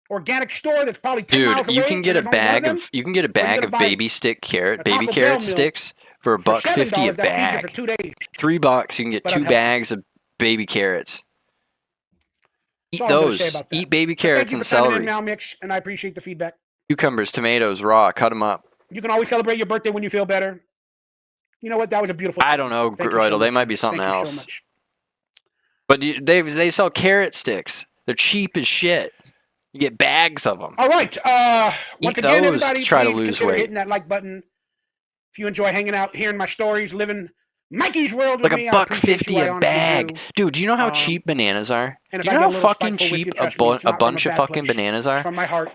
organic store that's probably 10 miles away. You can get a bag of baby carrot sticks for $1.50 a bag. For 2 days. $3 you can get 2 bags of baby carrots. Eat those. Eat baby carrots and celery. Now, Mitch, and I appreciate the feedback. Cucumbers, tomatoes, raw. Cut them up. You can always celebrate your birthday when you feel better. You know what? That was a beautiful. I don't know, Roydal. They might be something else. But they sell carrot sticks. They're cheap as shit. You get bags of them. All right. Once again, everybody, try to lose weight. Hitting that like button. If you enjoy hanging out, hearing my stories, living Mikey's world with me, like $1.50 a bag. Dude, do you know how cheap bananas are? Do you know how fucking cheap a bunch of fucking bananas are? From my heart.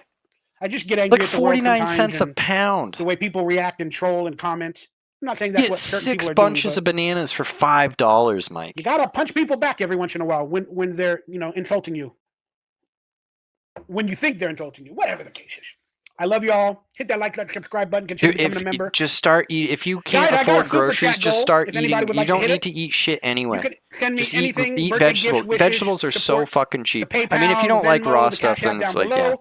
I just get angry like 49 cents a pound. The way people react and troll and comment. I'm not saying that's what certain people are doing. 6 bunches of bananas for $5, Mike. You gotta punch people back every once in a while when they're insulting you. When you think they're insulting you, whatever the case is. I love you all. Hit that like, subscribe button. Consider becoming a member. Just start eat. If you can't afford groceries, just start eating. You don't need to eat shit anyway. Send me anything. Eat vegetables. Vegetables are so fucking cheap. I mean, if you don't like raw stuff, then it's like, yeah.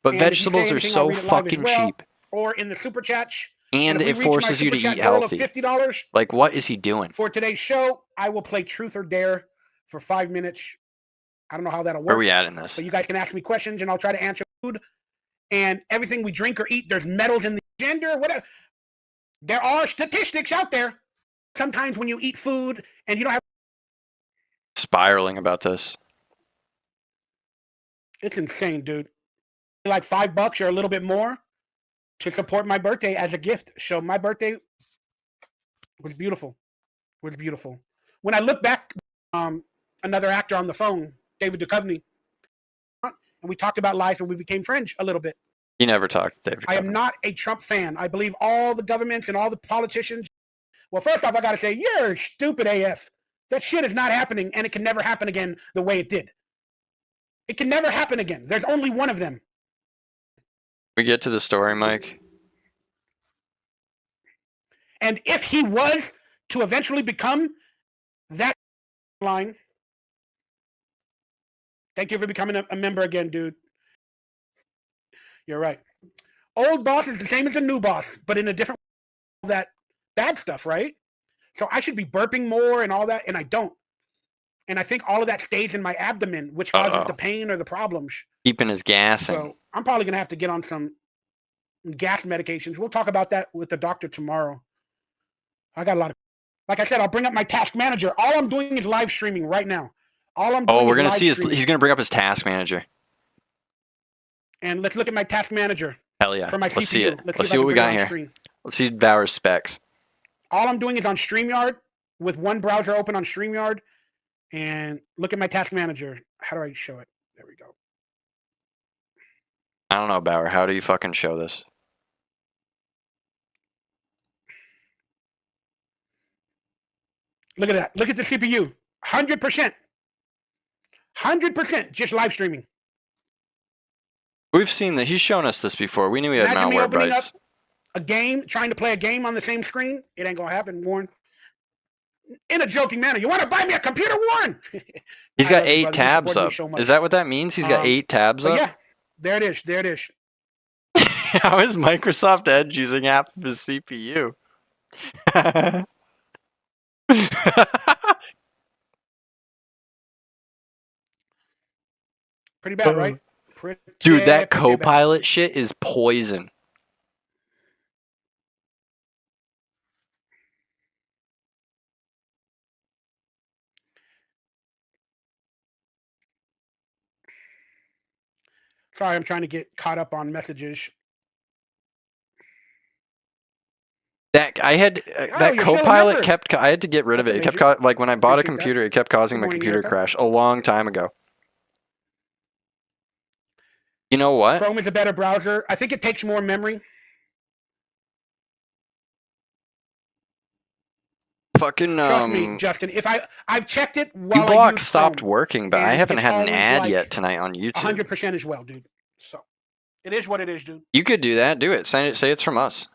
But vegetables are so fucking cheap. Or in the super chat, And it forces you to eat healthy. $50 like, what is he doing? For today's show, I will play Truth or Dare for 5 minutes. I don't know how that'll work. Where are we at in this? So you guys can ask me questions, and I'll try to answer food. And everything we drink or eat, there's metals in the gender, whatever. There are statistics out there. Sometimes when you eat food and you don't have... Spiraling about this. It's insane, dude. Like $5 or a little bit more to support my birthday as a gift. So my birthday was beautiful. Was beautiful. When I look back, another actor on the phone, David Duchovny, and we talked about life and we became friends a little bit. You never talked to David Duchovny. I am not a Trump fan. I believe all the governments and all the politicians. Well, first off, I got to say, you're stupid AF. That shit is not happening, and it can never happen again the way it did. It can never happen again. There's only one of them. We get to the story, Mike. And if he was to eventually become that line, thank you for becoming a member again, dude. You're right. Old boss is the same as the new boss, but in a different way. That bad stuff, right? So I should be burping more and all that, and I don't. And I think all of that stays in my abdomen, which causes the pain or the problems. Keeping his gassing. So I'm probably going to have to get on some gas medications. We'll talk about that with the doctor tomorrow. I got a lot of... Like I said, I'll bring up my task manager. All I'm doing is live streaming right now. All I'm doing we're going to see he's going to bring up his task manager. And let's look at my task manager. Hell yeah. For my Let's CPU. see it. Let's see what we got here. Screen. Let's see Bauer's specs. All I'm doing is on StreamYard with one browser open on StreamYard. And look at my task manager. How do I show it? There we go. I don't know, Bauer. How do you fucking show this? Look at that. Look at the CPU. 100%. 100% just live streaming. We've seen that. He's shown us this before. We knew he had malware bites. A game, trying to play a game on the same screen. It ain't going to happen, Warren. In a joking manner. You want to buy me a computer, Warren? He's got 8 tabs up. So is that what that means? He's got 8 tabs up? Yeah. There it is. There it is. How is Microsoft Edge using half of his CPU? Pretty bad, right? Dude, that Copilot shit is poison. Sorry, I'm trying to get caught up on messages. That I had that Copilot kept. I had to get rid of it. It kept like when I bought a computer, it kept causing my computer to crash a long time ago. You know what? Chrome is a better browser. I think it takes more memory. Fucking Trust me, Justin. If I've checked it while uBlock stopped working, but I haven't had an ad yet tonight on YouTube. 100% as well, dude. So it is what it is, dude. You could do that. Do it. Say it's from us.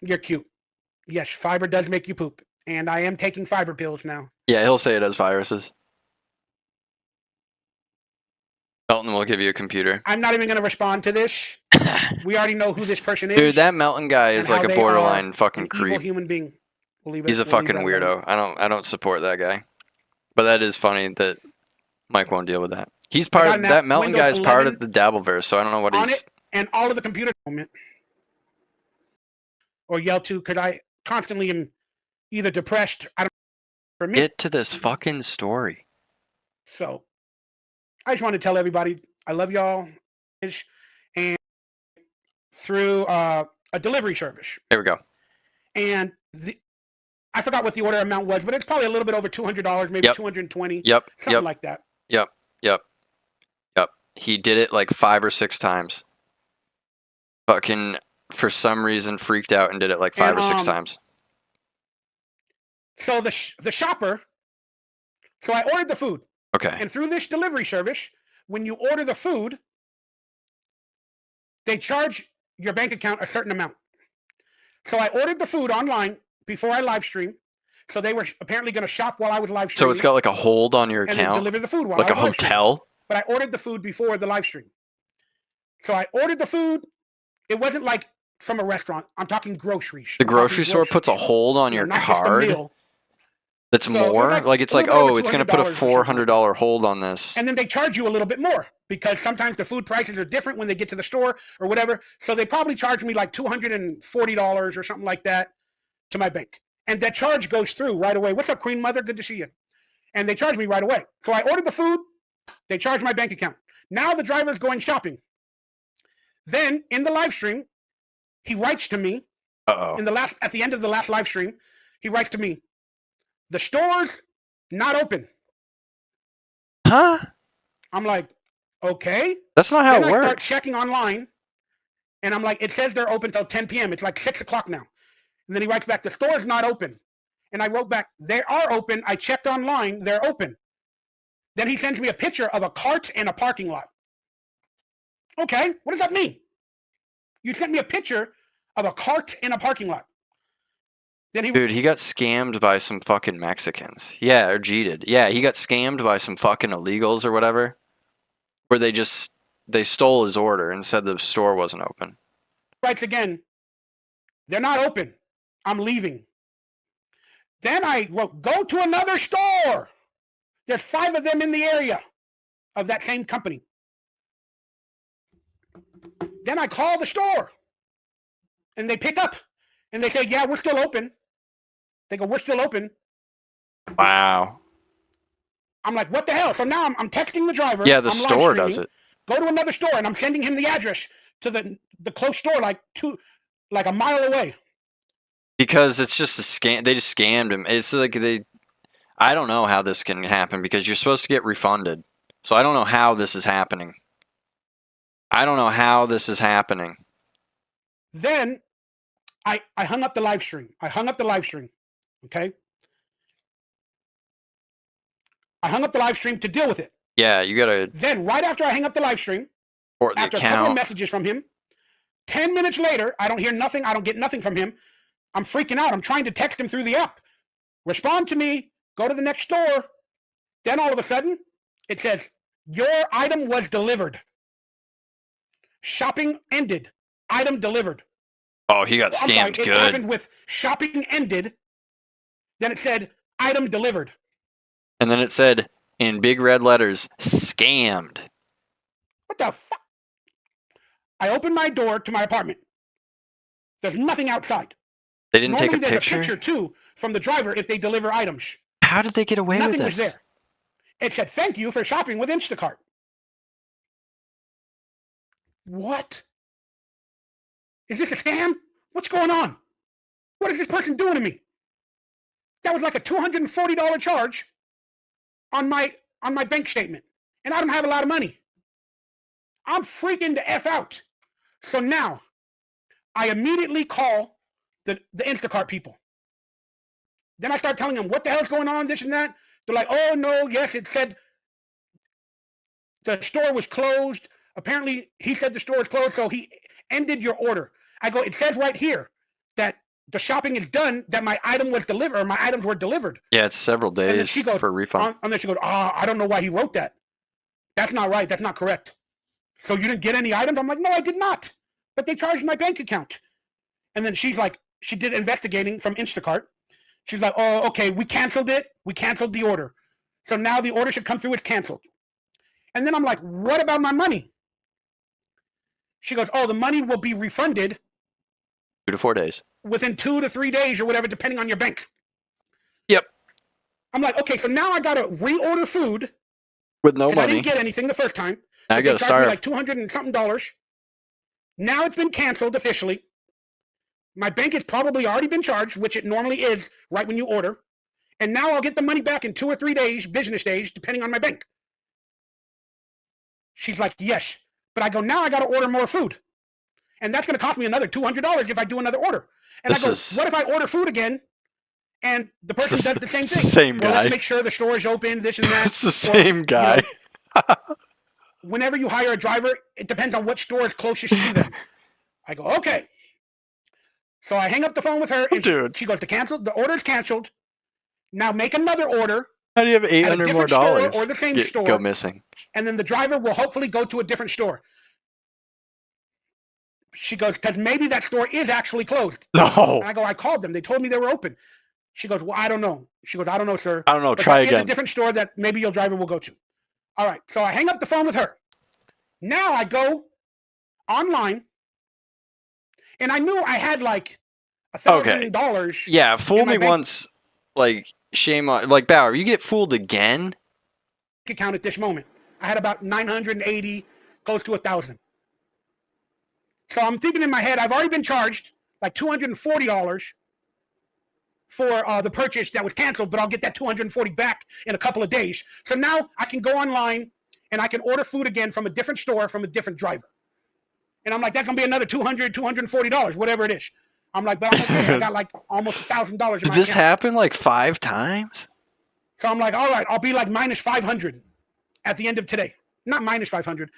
You're cute. Yes, fiber does make you poop. And I am taking fiber pills now. Yeah, he'll say it has viruses. Melton will give you a computer. I'm not even going to respond to this. We already know who this person is. Dude, that Melton guy is like a borderline fucking creep. Evil human being. He's a fucking weirdo. I don't support that guy. But that is funny that Mike won't deal with that. He's part of that Melton guy's part of the Dabbleverse, so I don't know what he's... And all of the computer moment. Or yell to, because I constantly am either depressed. I don't for me. Get to this fucking story. So, I just want to tell everybody I love y'all, and through a delivery service. There we go. And I forgot what the order amount was, but it's probably a little bit over $200, maybe $220. Yep. Something like that. Yep. He did it like 5 or 6 times. Fucking, for some reason, freaked out and did it like 5 or 6 times. So the shopper, so I ordered the food. Okay. And through this delivery service, when you order the food, they charge your bank account a certain amount. So I ordered the food online before I live stream. So they were apparently going to shop while I was live streaming. So it's got like a hold on your account? And deliver the food while like I was a hotel? but I ordered the food before the live stream. So I ordered the food. It wasn't like from a restaurant. I'm talking groceries. The grocery store puts a hold on your card. That's more? Like it's like, oh, it's going to put a $400 hold on this. And then they charge you a little bit more because sometimes the food prices are different when they get to the store or whatever. So they probably charge me like $240 or something like that to my bank. And that charge goes through right away. What's up, Queen Mother? Good to see you. And they charge me right away. So I ordered the food. They charge my bank account. Now the driver's going shopping. Then in the live stream, he writes to me. Uh-oh. At the end of the last live stream, he writes to me, the store's not open. Huh? I'm like, okay. That's not how it works. I start checking online, and I'm like, it says they're open till 10 p.m. It's like 6 o'clock now. And then he writes back, the store's not open. And I wrote back, they are open. I checked online. They're open. Then he sends me a picture of a cart in a parking lot. Okay, what does that mean? You sent me a picture of a cart in a parking lot. Dude, he got scammed by some fucking Mexicans. Yeah, or cheated. Yeah, he got scammed by some fucking illegals or whatever. Where they stole his order and said the store wasn't open. Writes again, they're not open. I'm leaving. Then I wrote, go to another store. There's 5 of them in the area of that same company. Then I call the store. And they pick up. And they say, yeah, we're still open. They go, we're still open. Wow. I'm like, what the hell? So now I'm texting the driver. Yeah, the store does it. Go to another store, and I'm sending him the address to the close store, like a mile away. Because it's just a scam. They just scammed him. It's like I don't know how this can happen because you're supposed to get refunded. So I don't know how this is happening. Then I hung up the live stream. Okay? I hung up the live stream to deal with it. Yeah, you gotta. Then, right after I hang up the live stream, after a couple of messages from him, 10 minutes later, I don't hear nothing. I don't get nothing from him. I'm freaking out. I'm trying to text him through the app. Respond to me. Go to the next store. Then all of a sudden, it says, your item was delivered. Shopping ended. Item delivered. Oh, he got scammed good. It happened with shopping ended. Then it said, item delivered. And then it said, in big red letters, scammed. What the fuck? I opened my door to my apartment. There's nothing outside. They didn't take a picture? picture? There's a picture, too, from the driver if they deliver items. How did they get away with this? Nothing was there. It said, thank you for shopping with Instacart. What? Is this a scam? What's going on? What is this person doing to me? That was like a $240 charge on my bank statement. And I don't have a lot of money. I'm freaking the F out. So now, I immediately call the Instacart people. Then I start telling them what the hell's going on, this and that. They're like, oh, no, yes, it said the store was closed. Apparently, he said the store is closed, so he ended your order. I go, it says right here that the shopping is done, that my item was delivered, or my items were delivered. Yeah, it's several days for a refund. And then she goes, I don't know why he wrote that. That's not right. That's not correct. So you didn't get any items? I'm like, no, I did not. But they charged my bank account. And then she's like, she did investigating from Instacart. She's like, oh, okay, we canceled it. We canceled the order. So now the order should come through as canceled. And then I'm like, what about my money? She goes, oh, the money will be refunded 2 to 4 days. Within 2 to 3 days or whatever, depending on your bank. Yep. I'm like, okay, so now I got to reorder food. With no money. I didn't get anything the first time. Now I got to start. Like $200 and something. Now it's been canceled officially. My bank has probably already been charged, which it normally is right when you order. And now I'll get the money back in 2 or 3 days, business days, depending on my bank. She's like, yes. But I go, now I got to order more food. And that's going to cost me another $200 if I do another order. And I go, what if I order food again and the person does the same thing? It's the same guy. Let's make sure the store is open, this and that. It's the same guy. You know, whenever you hire a driver, it depends on what store is closest to them. I go, okay. So I hang up the phone with her, and she goes to cancel. The order's canceled. Now make another order How do you have $800 more dollars or the same store go missing? And then the driver will hopefully go to a different store. She goes, because maybe that store is actually closed. No. And I go, I called them. They told me they were open. She goes, well, I don't know. She goes, I don't know, sir. I don't know. But try again. It's a different store that maybe your driver will go to. All right. So I hang up the phone with her. Now I go online. And I knew I had like $1,000. Yeah, fool me once. Like, shame on. Like, Bauer, you get fooled again? Account at this moment. I had about 980, close to 1,000. So I'm thinking in my head, I've already been charged like $240 for the purchase that was canceled, but I'll get that $240 back in a couple of days. So now I can go online and I can order food again from a different store from a different driver. And I'm like, that's gonna be another $200, $240, whatever it is. I'm like, but I'm okay. I got like almost $1,000 in my account. Did this happen like 5 times? So I'm like, all right, I'll be like minus 500 at the end of today. Not minus 500.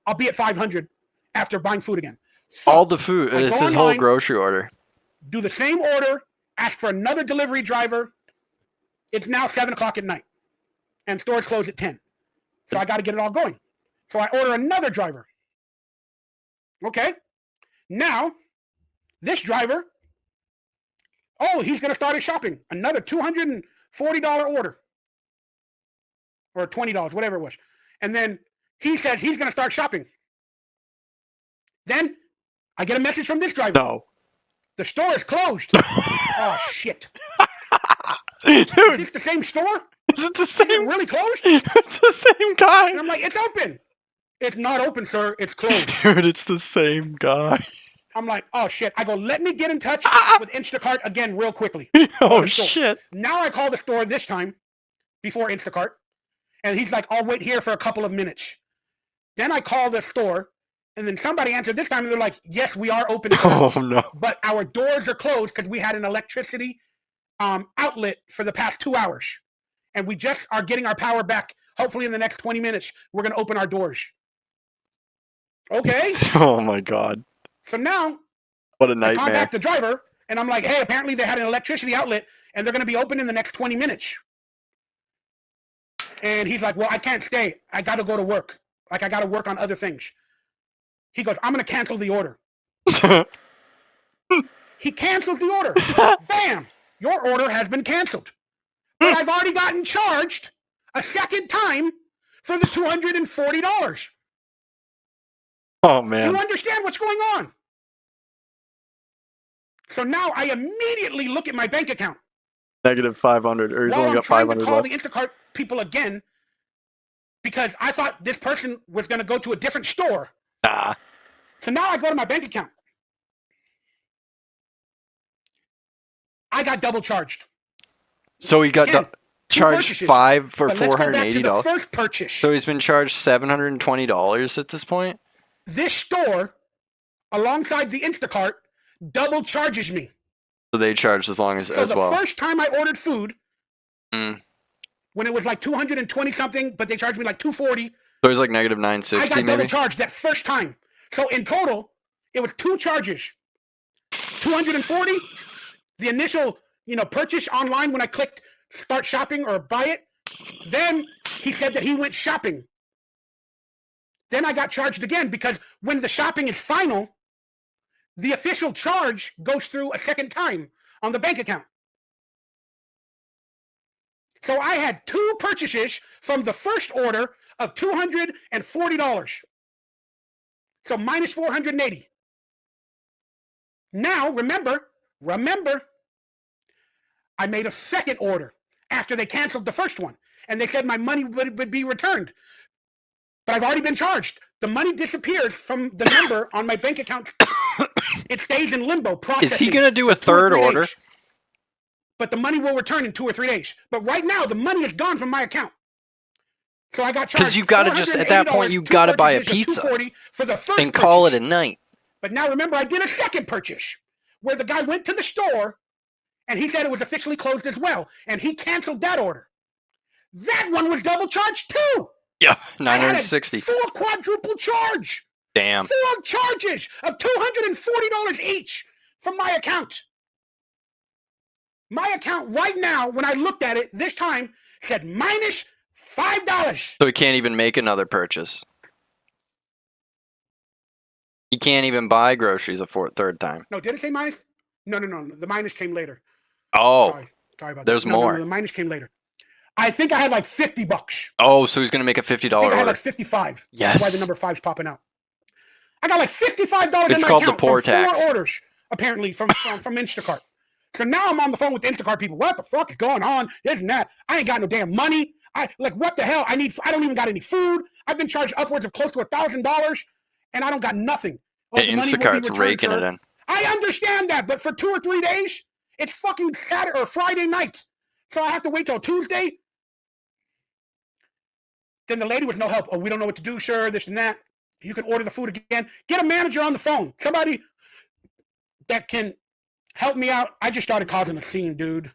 I'll be at 500 after buying food again. So all the food. It's his whole grocery order. Do the same order. Ask for another delivery driver. It's now 7 o'clock at night. And stores close at 10. So I got to get it all going. So I order another driver. Okay. Now, this driver, he's going to start his shopping. Another $240 order. Or $20, whatever it was. And then he says he's going to start shopping. Then I get a message from this driver. No. The store is closed. Oh, shit. Dude. Is this the same store? Is it the same? Is it really closed? It's the same guy. And I'm like, it's open. It's not open, sir. It's closed. Dude, it's the same guy. I'm like, oh, shit. I go, let me get in touch with Instacart again real quickly. Oh, shit. Now I call the store this time before Instacart. And he's like, I'll wait here for a couple of minutes. Then I call the store. And then somebody answered this time, and they're like, yes, we are open. Oh, no. But our doors are closed because we had an electricity outlet for the past 2 hours. And we just are getting our power back. Hopefully in the next 20 minutes, we're going to open our doors. Okay. Oh, my God. So now, what a nightmare. I contact the driver, and I'm like, hey, apparently they had an electricity outlet, and they're going to be open in the next 20 minutes. And he's like, well, I can't stay. I got to go to work. Like, I got to work on other things. He goes, I'm going to cancel the order. He cancels the order. Bam! Your order has been canceled. But I've already gotten charged a second time for the $240. Oh, man. Do you understand what's going on? So now I immediately look at my bank account. Negative 500, or he's only got 500 left. I'm trying to left. call the Instacart people again because I thought this person was going to go to a different store. So now I go to my bank account. I got double charged. So he got charged $5 for $480. The first purchase. So he's been charged $720 at this point. This store, alongside the Instacart, double charges me. So they charged as well. So the first time I ordered food, when it was like 220 something, but they charged me like 240. So it was like negative 960 I got maybe? double charged that first time. So in total, it was 2 charges. 240, the initial, purchase online when I clicked start shopping or buy it. Then he said that he went shopping. Then I got charged again because when the shopping is final, the official charge goes through a second time on the bank account. So I had 2 purchases from the first order of $240. So minus 480. Now, remember, I made a second order after they canceled the first one. And they said my money would be returned. But I've already been charged. The money disappears from the number on my bank account. It stays in limbo processing. Is he going to do a third order? Days. But the money will return in 2 or 3 days. But right now, the money is gone from my account. So I got charged. Because you got to just, at that point, you got to buy a pizza for the first and call it a night. But now remember, I did a second purchase where the guy went to the store and he said it was officially closed as well. And he canceled that order. That one was double charged too. Yeah, 960. 4 quadruple charge. Damn. 4 charges of $240 each from my account. My account right now, when I looked at it this time, said minus $5. So he can't even make another purchase. He can't even buy groceries a third time. No, did it say minus? No. The minus came later. Oh. Sorry about that. There's more. No, the minus came later. I think I had like $50. Oh, so he's going to make a $50 order. I had like 55. Yes. That's why the number 5's popping out. I got like $55 it's in my called account the poor from tax. 4 orders, apparently, from Instacart. So now I'm on the phone with the Instacart people. What the fuck is going on? This and that. I ain't got no damn money. What the hell? I don't even got any food. I've been charged upwards of close to $1,000, and I don't got nothing. Hey, Instacart's raking it in. I understand that, but for 2 or 3 days, it's fucking Saturday or Friday night. So I have to wait till Tuesday. Then the lady was no help. Oh, we don't know what to do, sir, this and that. You can order the food again. Get a manager on the phone. Somebody that can help me out. I just started causing a scene, dude.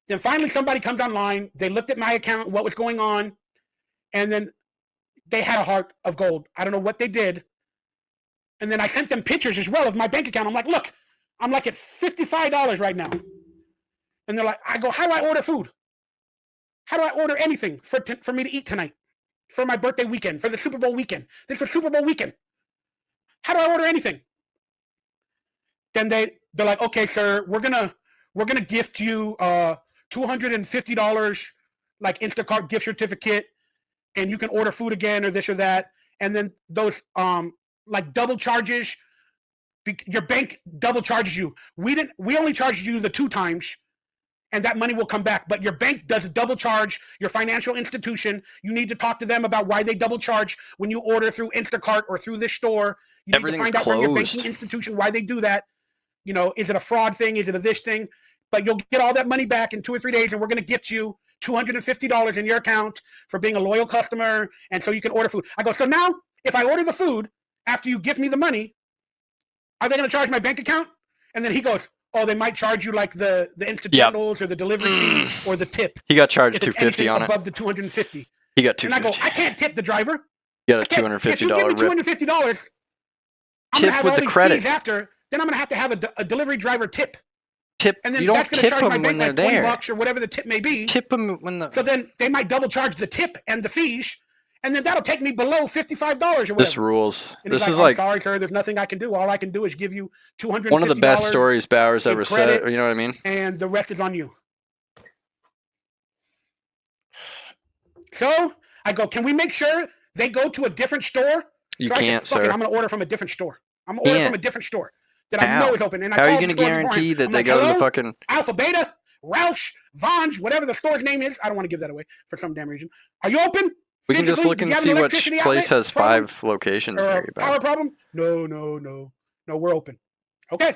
Then finally somebody comes online. They looked at my account, what was going on, and then they had a heart of gold. I don't know what they did. And then I sent them pictures as well of my bank account. I'm like, look, I'm like at $55 right now. And they're like, I go, how do I order food? How do I order anything for me to eat tonight? For my birthday weekend, for the Super Bowl weekend. This was Super Bowl weekend. How do I order anything? Then they're like, okay, sir, we're gonna gift you $250 like Instacart gift certificate, and you can order food again or this or that. And then those like double charges, your bank double charges you. We only charged you the 2 times. And that money will come back. But your bank does a double charge, your financial institution. You need to talk to them about why they double charge when you order through Instacart or through this store. You need to find out from your banking institution why they do that. You know, is it a fraud thing? Is it a this thing? But you'll get all that money back in 2 or 3 days, and we're going to gift you $250 in your account for being a loyal customer, and so you can order food. I go, so now, if I order the food after you gift me the money, are they going to charge my bank account? And then he goes, oh, they might charge you like the incidentals or the delivery fee or the tip. He got charged $250 on it. Above the $250. He got $250. And I go, I can't tip the driver. You got a $250 if you give me $250, tip with the credit. After, then I'm gonna have to have a delivery driver tip. And then you don't tip them when they're there. $20 or whatever the tip may be. Tip them when the. So then they might double charge the tip and the fees. And then that'll take me below $55 or whatever. This rules. And this is like, sorry, sir. There's nothing I can do. All I can do is give you $250. One of the best stories Bowers ever said. You know what I mean? And the rest is on you. So I go, can we make sure they go to a different store? You can't, sir. I'm going to order from a different store. I'm going to order from a different store that I know is open. And how are you going to guarantee that they go to the fucking Alpha Beta, Roush, Von's, whatever the store's name is? I don't want to give that away for some damn reason. Are you open? We can just look and see which place has 5 locations near you. Power problem? No, we're open. Okay.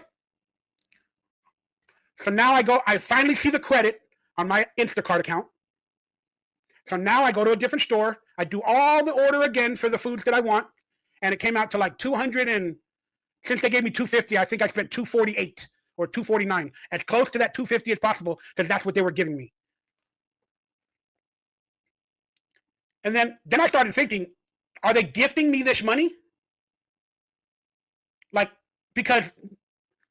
So now I finally see the credit on my Instacart account. So now I go to a different store. I do all the order again for the foods that I want. And it came out to like 200 and since they gave me 250, I think I spent 248 or 249. As close to that 250 as possible because that's what they were giving me. And then I started thinking, are they gifting me this money? Like, because,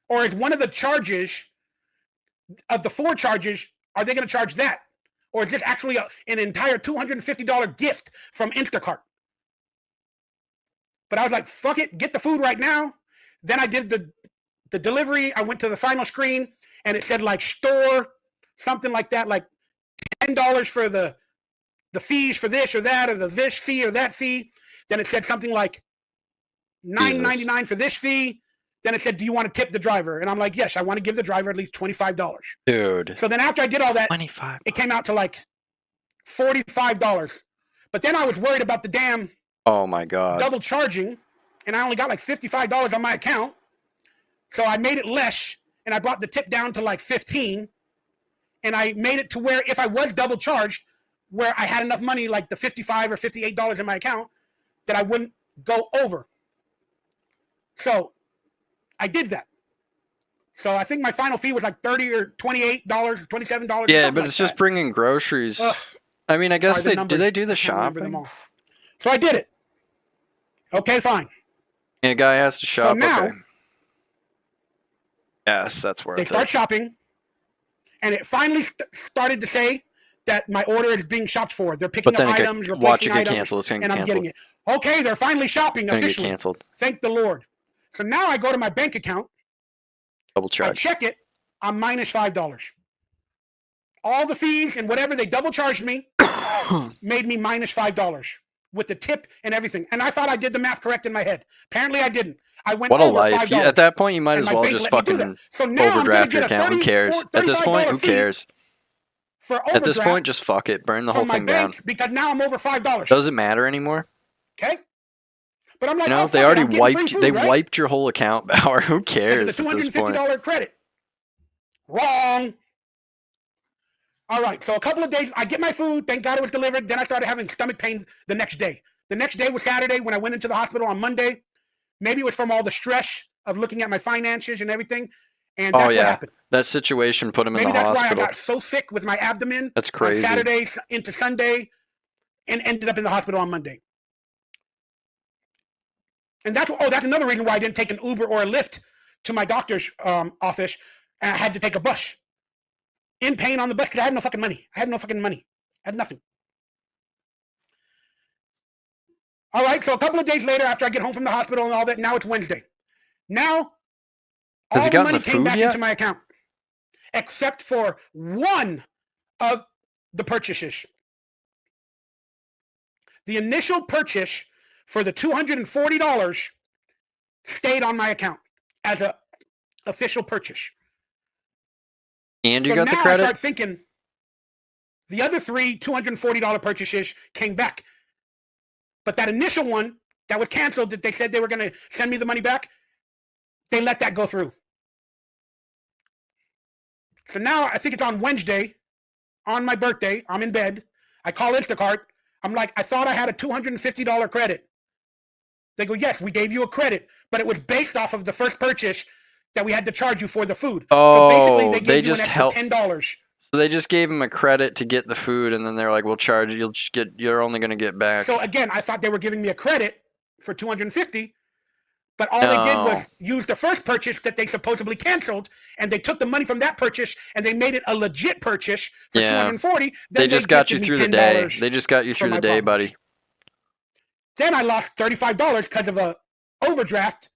or is one of the charges, of the 4 charges, are they going to charge that? Or is this actually an entire $250 gift from Instacart? But I was like, fuck it, get the food right now. Then I did the delivery. I went to the final screen, and it said like store, something like that, like $10 for the fees for this or that, or the this fee or that fee. Then it said something like $9.99 for this fee. Then it said, do you want to tip the driver? And I'm like, yes, I want to give the driver at least $25. Dude. So then after I did all that, $25. It came out to like $45. But then I was worried about the damn oh my God. double charging. And I only got like $55 on my account. So I made it less. And I brought the tip down to like 15. And I made it to where if I was double charged, where I had enough money, like the $55 or $58 in my account, that I wouldn't go over. So I did that. So I think my final fee was like $30 or $28 or $27. Yeah, but it's just bringing groceries. I mean, I guess do they do the shopping? So I did it. Okay, fine. Yeah, a guy has to shop. So now, okay. Yes, that's worth it. They start shopping, and it finally started to say that my order is being shopped for. They're picking up items, watch it replacing get items, canceled. It's gonna get and I'm canceled. getting it. Okay, they're finally shopping It's gonna officially. get canceled. Thank the Lord. So now I go to my bank account. Double charge. I check it. I'm minus $5. All the fees and whatever they double charged me made me minus $5 with the tip and everything. And I thought I did the math correct in my head. Apparently I didn't. I went over $5. At that point, you might as well just fucking overdraft your account. Who cares? At this point, who cares? At this point, just fuck it. Burn the whole thing down. Because now I'm over $5. Doesn't matter anymore. Okay? But I'm like, you know, they already wiped your whole account, Bauer. Who cares at this point? $250 credit. Wrong. All right, so a couple of days, I get my food. Thank God it was delivered. Then I started having stomach pain the next day. The next day was Saturday when I went into the hospital on Monday. Maybe it was from all the stress of looking at my finances and everything. And that's what happened. That situation put him in the hospital. Maybe that's why I got so sick with my abdomen. That's crazy. On Saturday into Sunday and ended up in the hospital on Monday. And that's another reason why I didn't take an Uber or a Lyft to my doctor's office. And I had to take a bus. In pain on the bus because I had no fucking money. I had nothing. All right, so a couple of days later, after I get home from the hospital and all that, now it's Wednesday. Now, all the money came back into my account, except for one of the purchases. The initial purchase for the $240 stayed on my account as an official purchase. And you got the credit? I start thinking the other three $240 purchases came back. But that initial one that was canceled, that they said they were going to send me the money back, they let that go through. So now I think it's on Wednesday, on my birthday. I'm in bed. I call Instacart. I'm like, I thought I had a $250 credit. They go, yes, we gave you a credit, but it was based off of the first purchase that we had to charge you for the food. Oh, so basically they gave you an extra $10. So they just gave him a credit to get the food, and then they're like, "We'll charge you. You're only going to get back." So again, I thought they were giving me a credit for $250, but all they did was use the first purchase that they supposedly canceled, and they took the money from that purchase and they made it a legit purchase for $240. They just got you through the day. They just got you through the day, buddy. Then I lost $35 because of a overdraft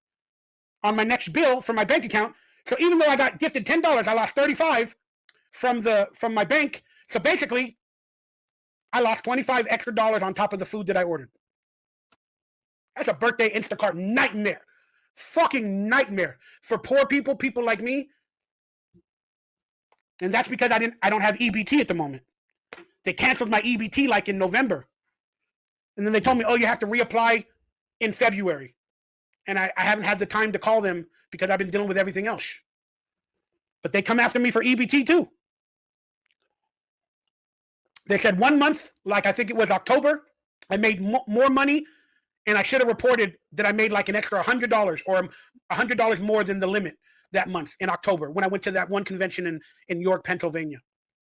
on my next bill from my bank account. So even though I got gifted $10, I lost $35 from my bank. So basically, I lost $25 extra on top of the food that I ordered. That's a birthday Instacart nightmare. Fucking nightmare for poor people like me. And that's because I don't have EBT at the moment. They canceled my EBT like in November. And then they told me, oh, you have to reapply in February. And I haven't had the time to call them because I've been dealing with everything else. But they come after me for EBT too. They said 1 month, like I think it was October, I made more money, and I should have reported that I made like an extra $100 or $100 more than the limit that month in October when I went to that one convention in York, Pennsylvania.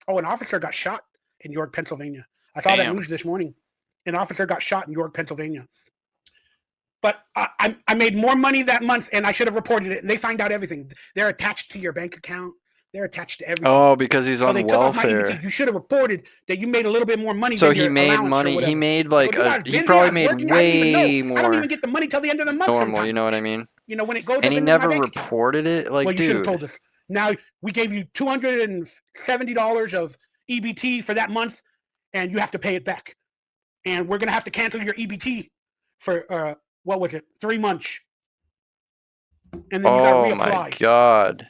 Oh, an officer got shot in York, Pennsylvania. I saw that news this morning. An officer got shot in York, Pennsylvania. But I made more money that month, and I should have reported it. And they find out everything. They're attached to your bank account. They're attached to everything. Oh, because he's on welfare. You should have reported that you made a little bit more money. So he made money. He made like he probably made way more. I don't even get the money till the end of the month. Normal, sometimes. You know what I mean? You know when it goes. And he never reported it. Like, well, you should have told us. Now we gave you $270 of EBT for that month, and you have to pay it back. And we're gonna have to cancel your EBT for what was it? 3 months. And then you got to reapply. Oh my God.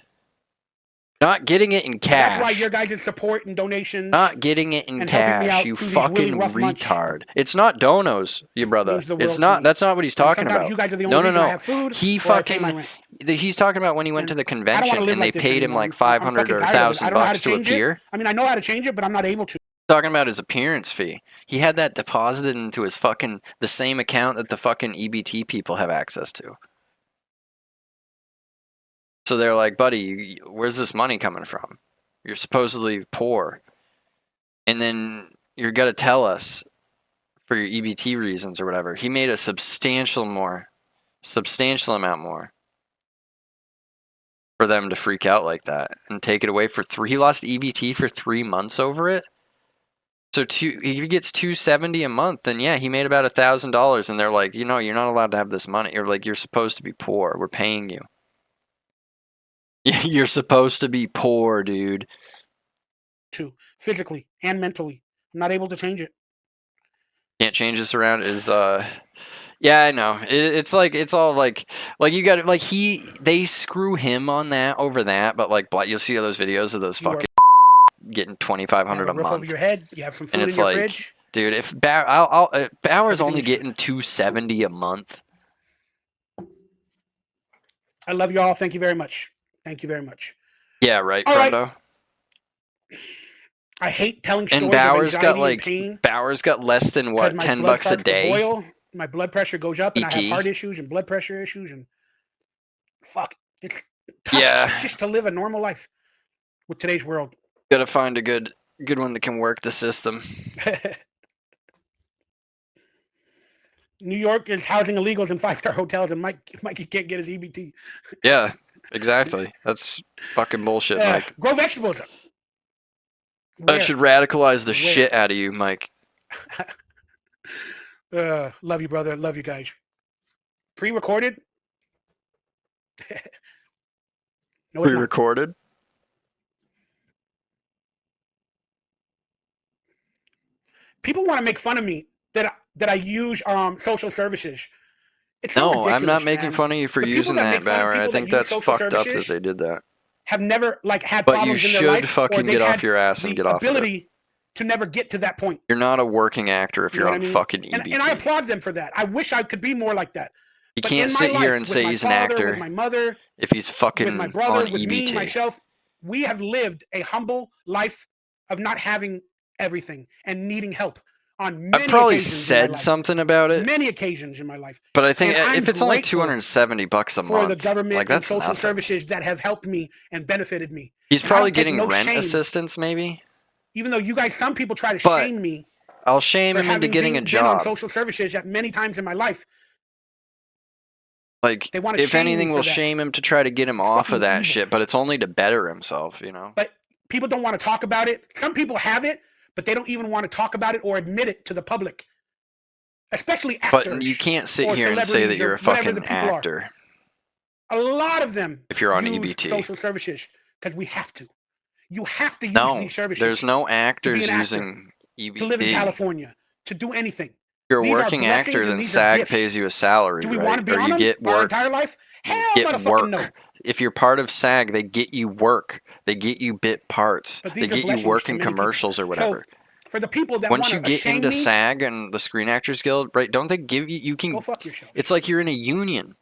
Not getting it in cash. That's why your guys' support and donations. Not getting it in cash, you fucking retard. It's not donos, you brother. It's not. That's not what he's talking about. You guys are the only reason I have food, he fucking. He's talking about when he went to the convention and they paid him like $500 or $1,000 to appear. I mean, I know how to change it, but I'm not able to. Talking about his appearance fee. He had that deposited into his fucking the same account that the fucking EBT people have access to. So they're like, buddy, where's this money coming from? You're supposedly poor. And then you're going to tell us for your EBT reasons or whatever. He made a substantial amount more for them to freak out like that and take it away for 3. He lost EBT for 3 months over it. So he gets $270 a month, then yeah, he made about $1,000, and they're like, you know, you're not allowed to have this money. You're like, you're supposed to be poor. We're paying you. You're supposed to be poor, dude. Physically and mentally, I'm not able to change it. Can't change this around. Yeah, I know. It's like it's all like you got like they screw him on that over that, but like you'll see all those videos of those fucking getting $2,500 a month over your head. You have some food and it's in your like, fridge. dude, if Bauer's only getting $270 a month. I love you all. Thank you very much. Thank you very much. Yeah, right, friendo. I hate telling stories and Bauer's of got and pain. Bauer's got less than what, $10 a day. Boil, my blood pressure goes up, and I have heart issues and blood pressure issues, and fuck, it's tough just to live a normal life with today's world. Gotta find a good one that can work the system. New York is housing illegals in 5-star hotels, and Mikey can't get his EBT. Yeah, exactly. That's fucking bullshit, Mike. Grow vegetables. That should radicalize the shit out of you, Mike. Love you, brother. Love you guys. Pre-recorded? No, pre-recorded? People want to make fun of me that I use social services. It's no, I'm not making fun of you for using that, Bauer. I think that's fucked up that they did that. Have never had problems in their life. But you should fucking get off your ass and get off of it. Ability to never get to that point. You're not a working actor if you're on fucking EBT. And I applaud them for that. I wish I could be more like that. You can't sit here and say he's an actor. With my mother, if he's fucking with my brother, on with EBT. Me, myself, we have lived a humble life of not having everything and needing help on many I've probably said something about it. Many occasions in my life. But I think if it's only $270 a month, for the government like, that's and social nothing. services that have helped me and benefited me. He's probably getting rent assistance, maybe. Even though you guys, some people try to shame me. I'll shame him into getting a job. On social services at many times in my life. Like, if anything, we'll shame him to try to get him off of that shit, but it's only to better himself, you know? But people don't want to talk about it. Some people have it, but they don't even want to talk about it or admit it to the public. Especially actors. But you can't sit here and say that you're a fucking actor. A lot of them if you're on EBT. Social services, because we have to. You have to use these services. There's no actors using EBT. To live in California, to do anything. If you're a working actor, then SAG pays you a salary, do we want to be on you get work. Our entire life? Hell, get work. No. If you're part of SAG, they get you work. They get you bit parts. They get you work in commercials or whatever. So, for the people that once you get into SAG and the Screen Actors Guild, right? Don't they give you? You can go fuck yourself. It's like you're in a union.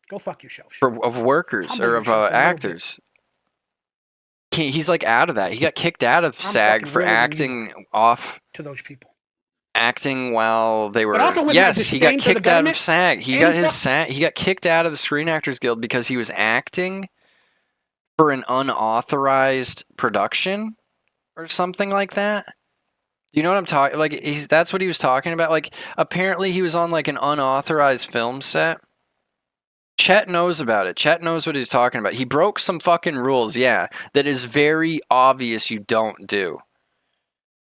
Go fuck yourself. Of workers or of actors. He's like out of that. He got kicked out of SAG for acting off to those people. Acting while they were. Yes, he got kicked out of SAG. He got kicked out of the Screen Actors Guild because he was acting for an unauthorized production or something like that. You know what I'm talking? Like that's what he was talking about. Like apparently he was on like an unauthorized film set. Chet knows about it. Chet knows what he's talking about. He broke some fucking rules, yeah, that is very obvious you don't do.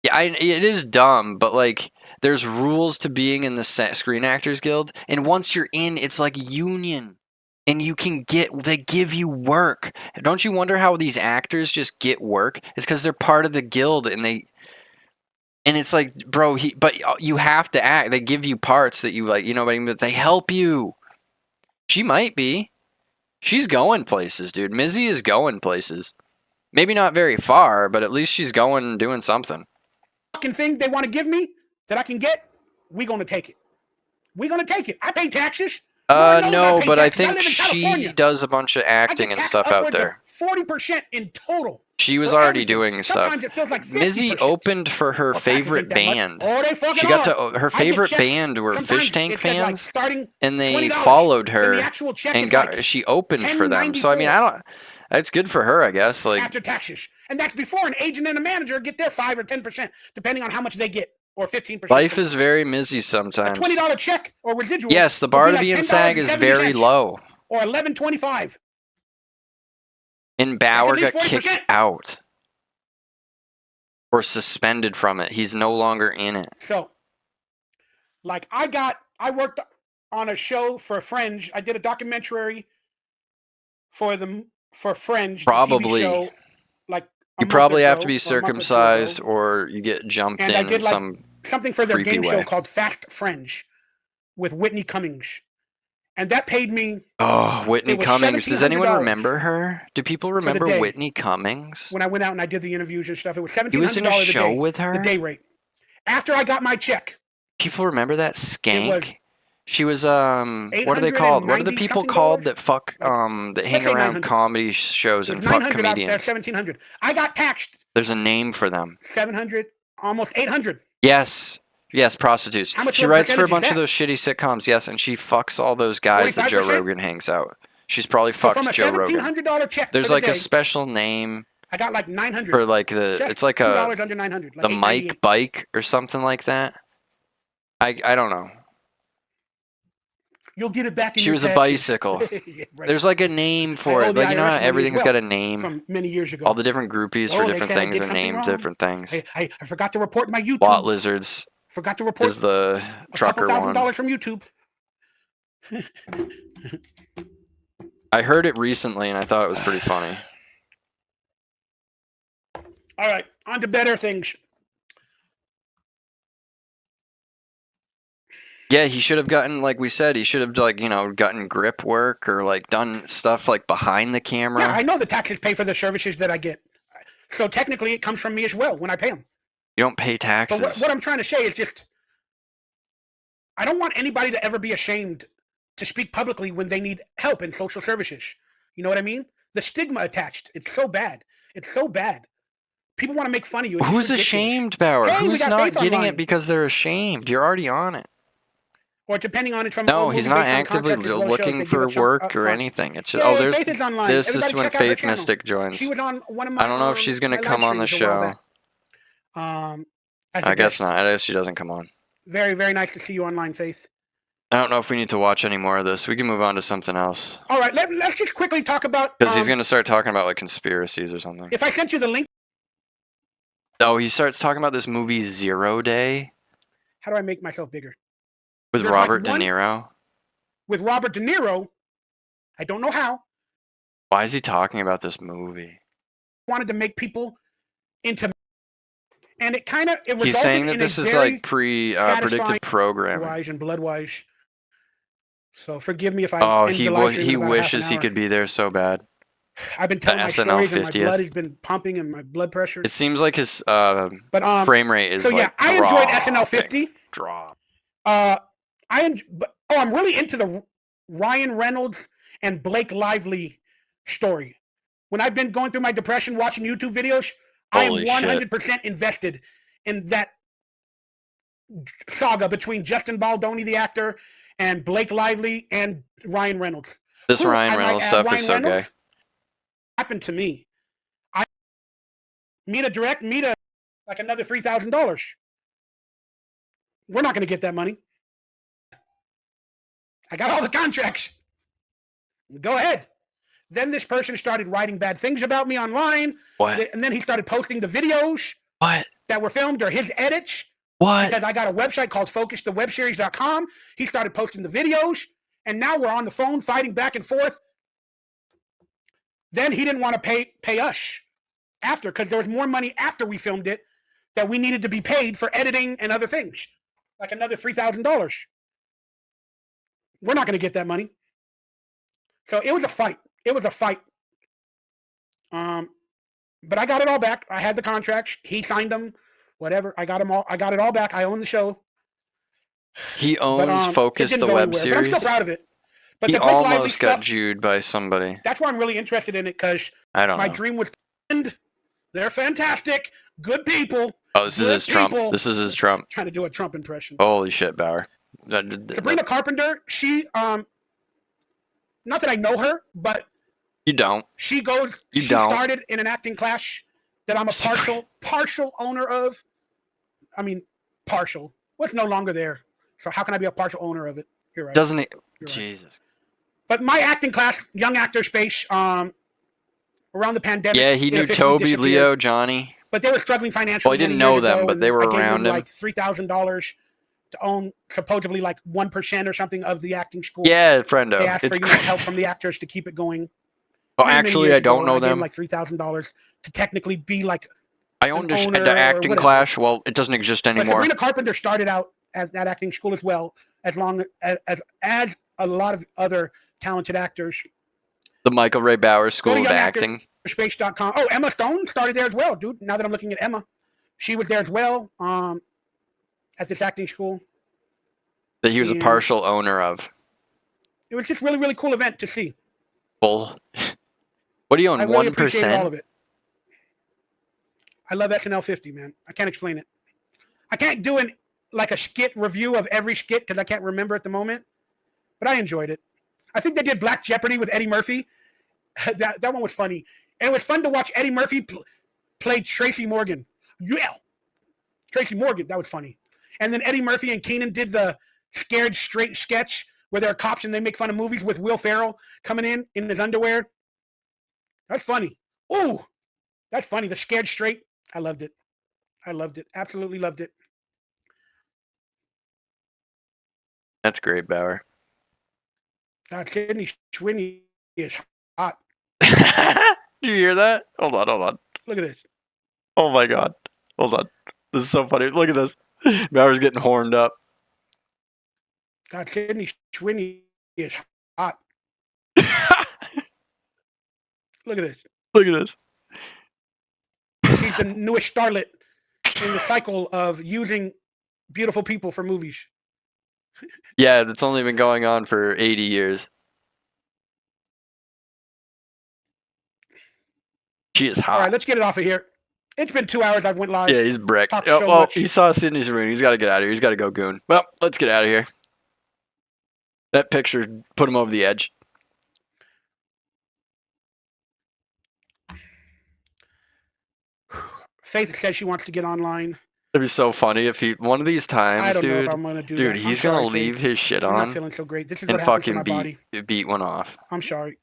Yeah, it is dumb, but like there's rules to being in the Screen Actors Guild, and once you're in, it's like union, and they give you work. Don't you wonder how these actors just get work? It's because they're part of the guild, and it's like, bro, but you have to act. They give you parts that you like, you know what I mean? But they help you. She might be. She's going places, dude. Mizzy is going places. Maybe not very far, but at least she's going and doing something. Fucking thing they want to give me that I can get, we're going to take it. We're going to take it. I pay taxes. No, but I think she does a bunch of acting and stuff out there. 40% in total. She was already doing stuff. Sometimes it feels like 50%. Mizzy opened for her favorite band. She got to her favorite band were Fish Tank fans, and they followed her and she opened for them. So I mean, that's good for her, I guess. Like after taxes, and that's before an agent and a manager get their 5 or 10%, depending on how much they get, or 15%. Life is very Mizzy sometimes. A $20 check or residual. Yes, the bar to be in SAG is very low. Or $11.25. And Bauer got kicked out. Or suspended from it. He's no longer in it. So, like, I worked on a show for Fringe. I did a documentary for Fringe, Probably. the TV show, like you probably have to be circumcised or you get jumped in like some something for their game show called Fast Fringe with Whitney Cummings. And that paid me. Oh, Whitney Cummings. Does anyone remember her? Do people remember Whitney Cummings? When I went out and I did the interviews and stuff, it was $1,700 he was in a show with her? The day rate. After I got my check. People remember that skank? She was what are they called? What are the people called that fuck that hang around comedy shows and fuck comedians? $1,700. I got taxed. There's a name for them. 700, almost 800. Yes. Yes, prostitutes. She writes for a bunch of those shitty sitcoms, yes, and she fucks all those guys that Joe Rogan hangs out. She's probably fucked Joe Rogan. $1,700 check. There's like a special name. I got like 900 for like it's like $2 under 900. Like the Mike Bike or something like that. I don't know. You'll get it back in She was a bicycle. Yeah, right. There's like a name for it. Like, you know how everything's got a name? From many years ago. All the different groupies for different things are named different things. I forgot to report my YouTube. Lot Lizards. Forgot to report. Is the trucker one. $1,000 from YouTube. I heard it recently and I thought it was pretty funny. All right, on to better things. Yeah, he should have gotten, like we said, he should have, like, you know, gotten grip work or, like, done stuff, like, behind the camera. Yeah, I know the taxes pay for the services that I get. So technically, it comes from me as well when I pay them. You don't pay taxes. But what I'm trying to say is just, I don't want anybody to ever be ashamed to speak publicly when they need help in social services. You know what I mean? The stigma attached. It's so bad. It's so bad. People want to make fun of you. Who's ashamed, Bauer? Hey, who's not getting it because they're ashamed? You're already on it. Or depending on it from no, he's not actively looking for work or anything. It's just, there's this is when Faith Mystic joins. She was on one of my, I don't know if she's gonna come on the show. I guess not. I guess she doesn't come on. Very, very nice to see you online, Faith. I don't know if we need to watch any more of this. We can move on to something else. All right, let's just quickly talk about. Because he's gonna start talking about like conspiracies or something. If I sent you the link. Oh, he starts talking about this movie 0 Day. How do I make myself bigger? With Robert De Niro? With Robert De Niro. I don't know how. Why is he talking about this movie? Wanted to make people into... And it kind of... He's saying that this is like predictive programming. Wise and blood-wise. So forgive me if I... Oh, he wishes he could be there so bad. I've been telling my stories and my blood has been pumping and my blood pressure. It seems like his frame rate is like I enjoyed SNL 50. Drop. I'm really into the Ryan Reynolds and Blake Lively story. When I've been going through my depression watching YouTube videos, I am 100% invested in that saga between Justin Baldoni, the actor, and Blake Lively and Ryan Reynolds. This Ryan Reynolds stuff is so gay. Happened to me. I meet like another $3,000. We're not going to get that money. I got all the contracts. Go ahead. Then this person started writing bad things about me online. What? And then he started posting the videos. What? That were filmed or his edits. What? Because I got a website called FocusTheWebSeries.com. He started posting the videos. And now we're on the phone fighting back and forth. Then he didn't want to pay us after because there was more money after we filmed it that we needed to be paid for editing and other things. Like another $3,000. We're not going to get that money. So it was a fight. It was a fight. But I got it all back. I had the contracts. He signed them. Whatever. I got them all. I got it all back. I own the show. He owns Focus, the web series. But I'm still proud of it. But he almost got Jewed by somebody. That's why I'm really interested in it because my dream was end. They're fantastic. Good people. Oh, this is his Trump. This is his Trump. Trying to do a Trump impression. Holy shit, Bauer. Sabrina Carpenter, she not that I know her, but you don't. She goes. She started in an acting class that I'm a partial owner of. I mean, partial. What's no longer there? So how can I be a partial owner of it? You're right. Doesn't it? Jesus. Right. But my acting class, young actor space, around the pandemic. Yeah, he knew Toby, Leo, Johnny. But they were struggling financially. Well, I didn't know them, but they were around him. Like $3,000 to own supposedly like 1% or something of the acting school. Yeah, friendo. They asked for help from the actors to keep it going. Well, actually, I don't know them. I gave them like $3,000 to technically be like. I owned the acting class. Well, it doesn't exist anymore. But Sabrina Carpenter started out at that acting school as well, as a lot of other talented actors. The Michael Ray Bauer School of Acting. Space.com. Oh, Emma Stone started there as well, dude. Now that I'm looking at Emma, she was there as well at this acting school. That he was a partial owner of. It was just really, really cool event to see. Bull. What do you own? 1%? Really appreciate all of it. I love SNL 50, man. I can't explain it. I can't do like a skit review of every skit because I can't remember at the moment. But I enjoyed it. I think they did Black Jeopardy with Eddie Murphy. that one was funny. And it was fun to watch Eddie Murphy play Tracy Morgan. Yeah. Tracy Morgan. That was funny. And then Eddie Murphy and Keenan did the Scared Straight sketch where they're cops and they make fun of movies with Will Ferrell coming in his underwear. That's funny. Ooh, that's funny. The Scared Straight. I loved it. I loved it. Absolutely loved it. That's great, Bauer. God, Sydney Sweeney is hot. You hear that? Hold on. Look at this. Oh my God. Hold on. This is so funny. Look at this. Bauer's getting horned up. God, Sydney Sweeney is hot. Look at this. Look at this. She's the newest starlet in the cycle of using beautiful people for movies. Yeah, that's only been going on for 80 years. She is hot. All right, let's get it off of here. It's been 2 hours. I've went live. Yeah, he's bricked. Oh, well, he saw Sydney's room. He's got to get out of here. He's got to go goon. Well, let's get out of here. That picture put him over the edge. Faith says she wants to get online. It'd be so funny if he one of these times, I don't know if I'm gonna do dude, that. he's gonna leave his shit on. I'm not feeling so great. This is and what happens to fucking my body. beat one off. I'm sorry.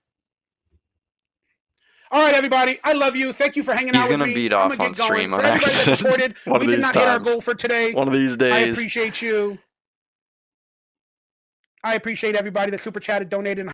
All right, everybody. I love you. Thank you for hanging out with me. He's gonna beat off on stream on accident. We did not hit our goal for today. One of these days. I appreciate you. I appreciate everybody that super chatted, donated.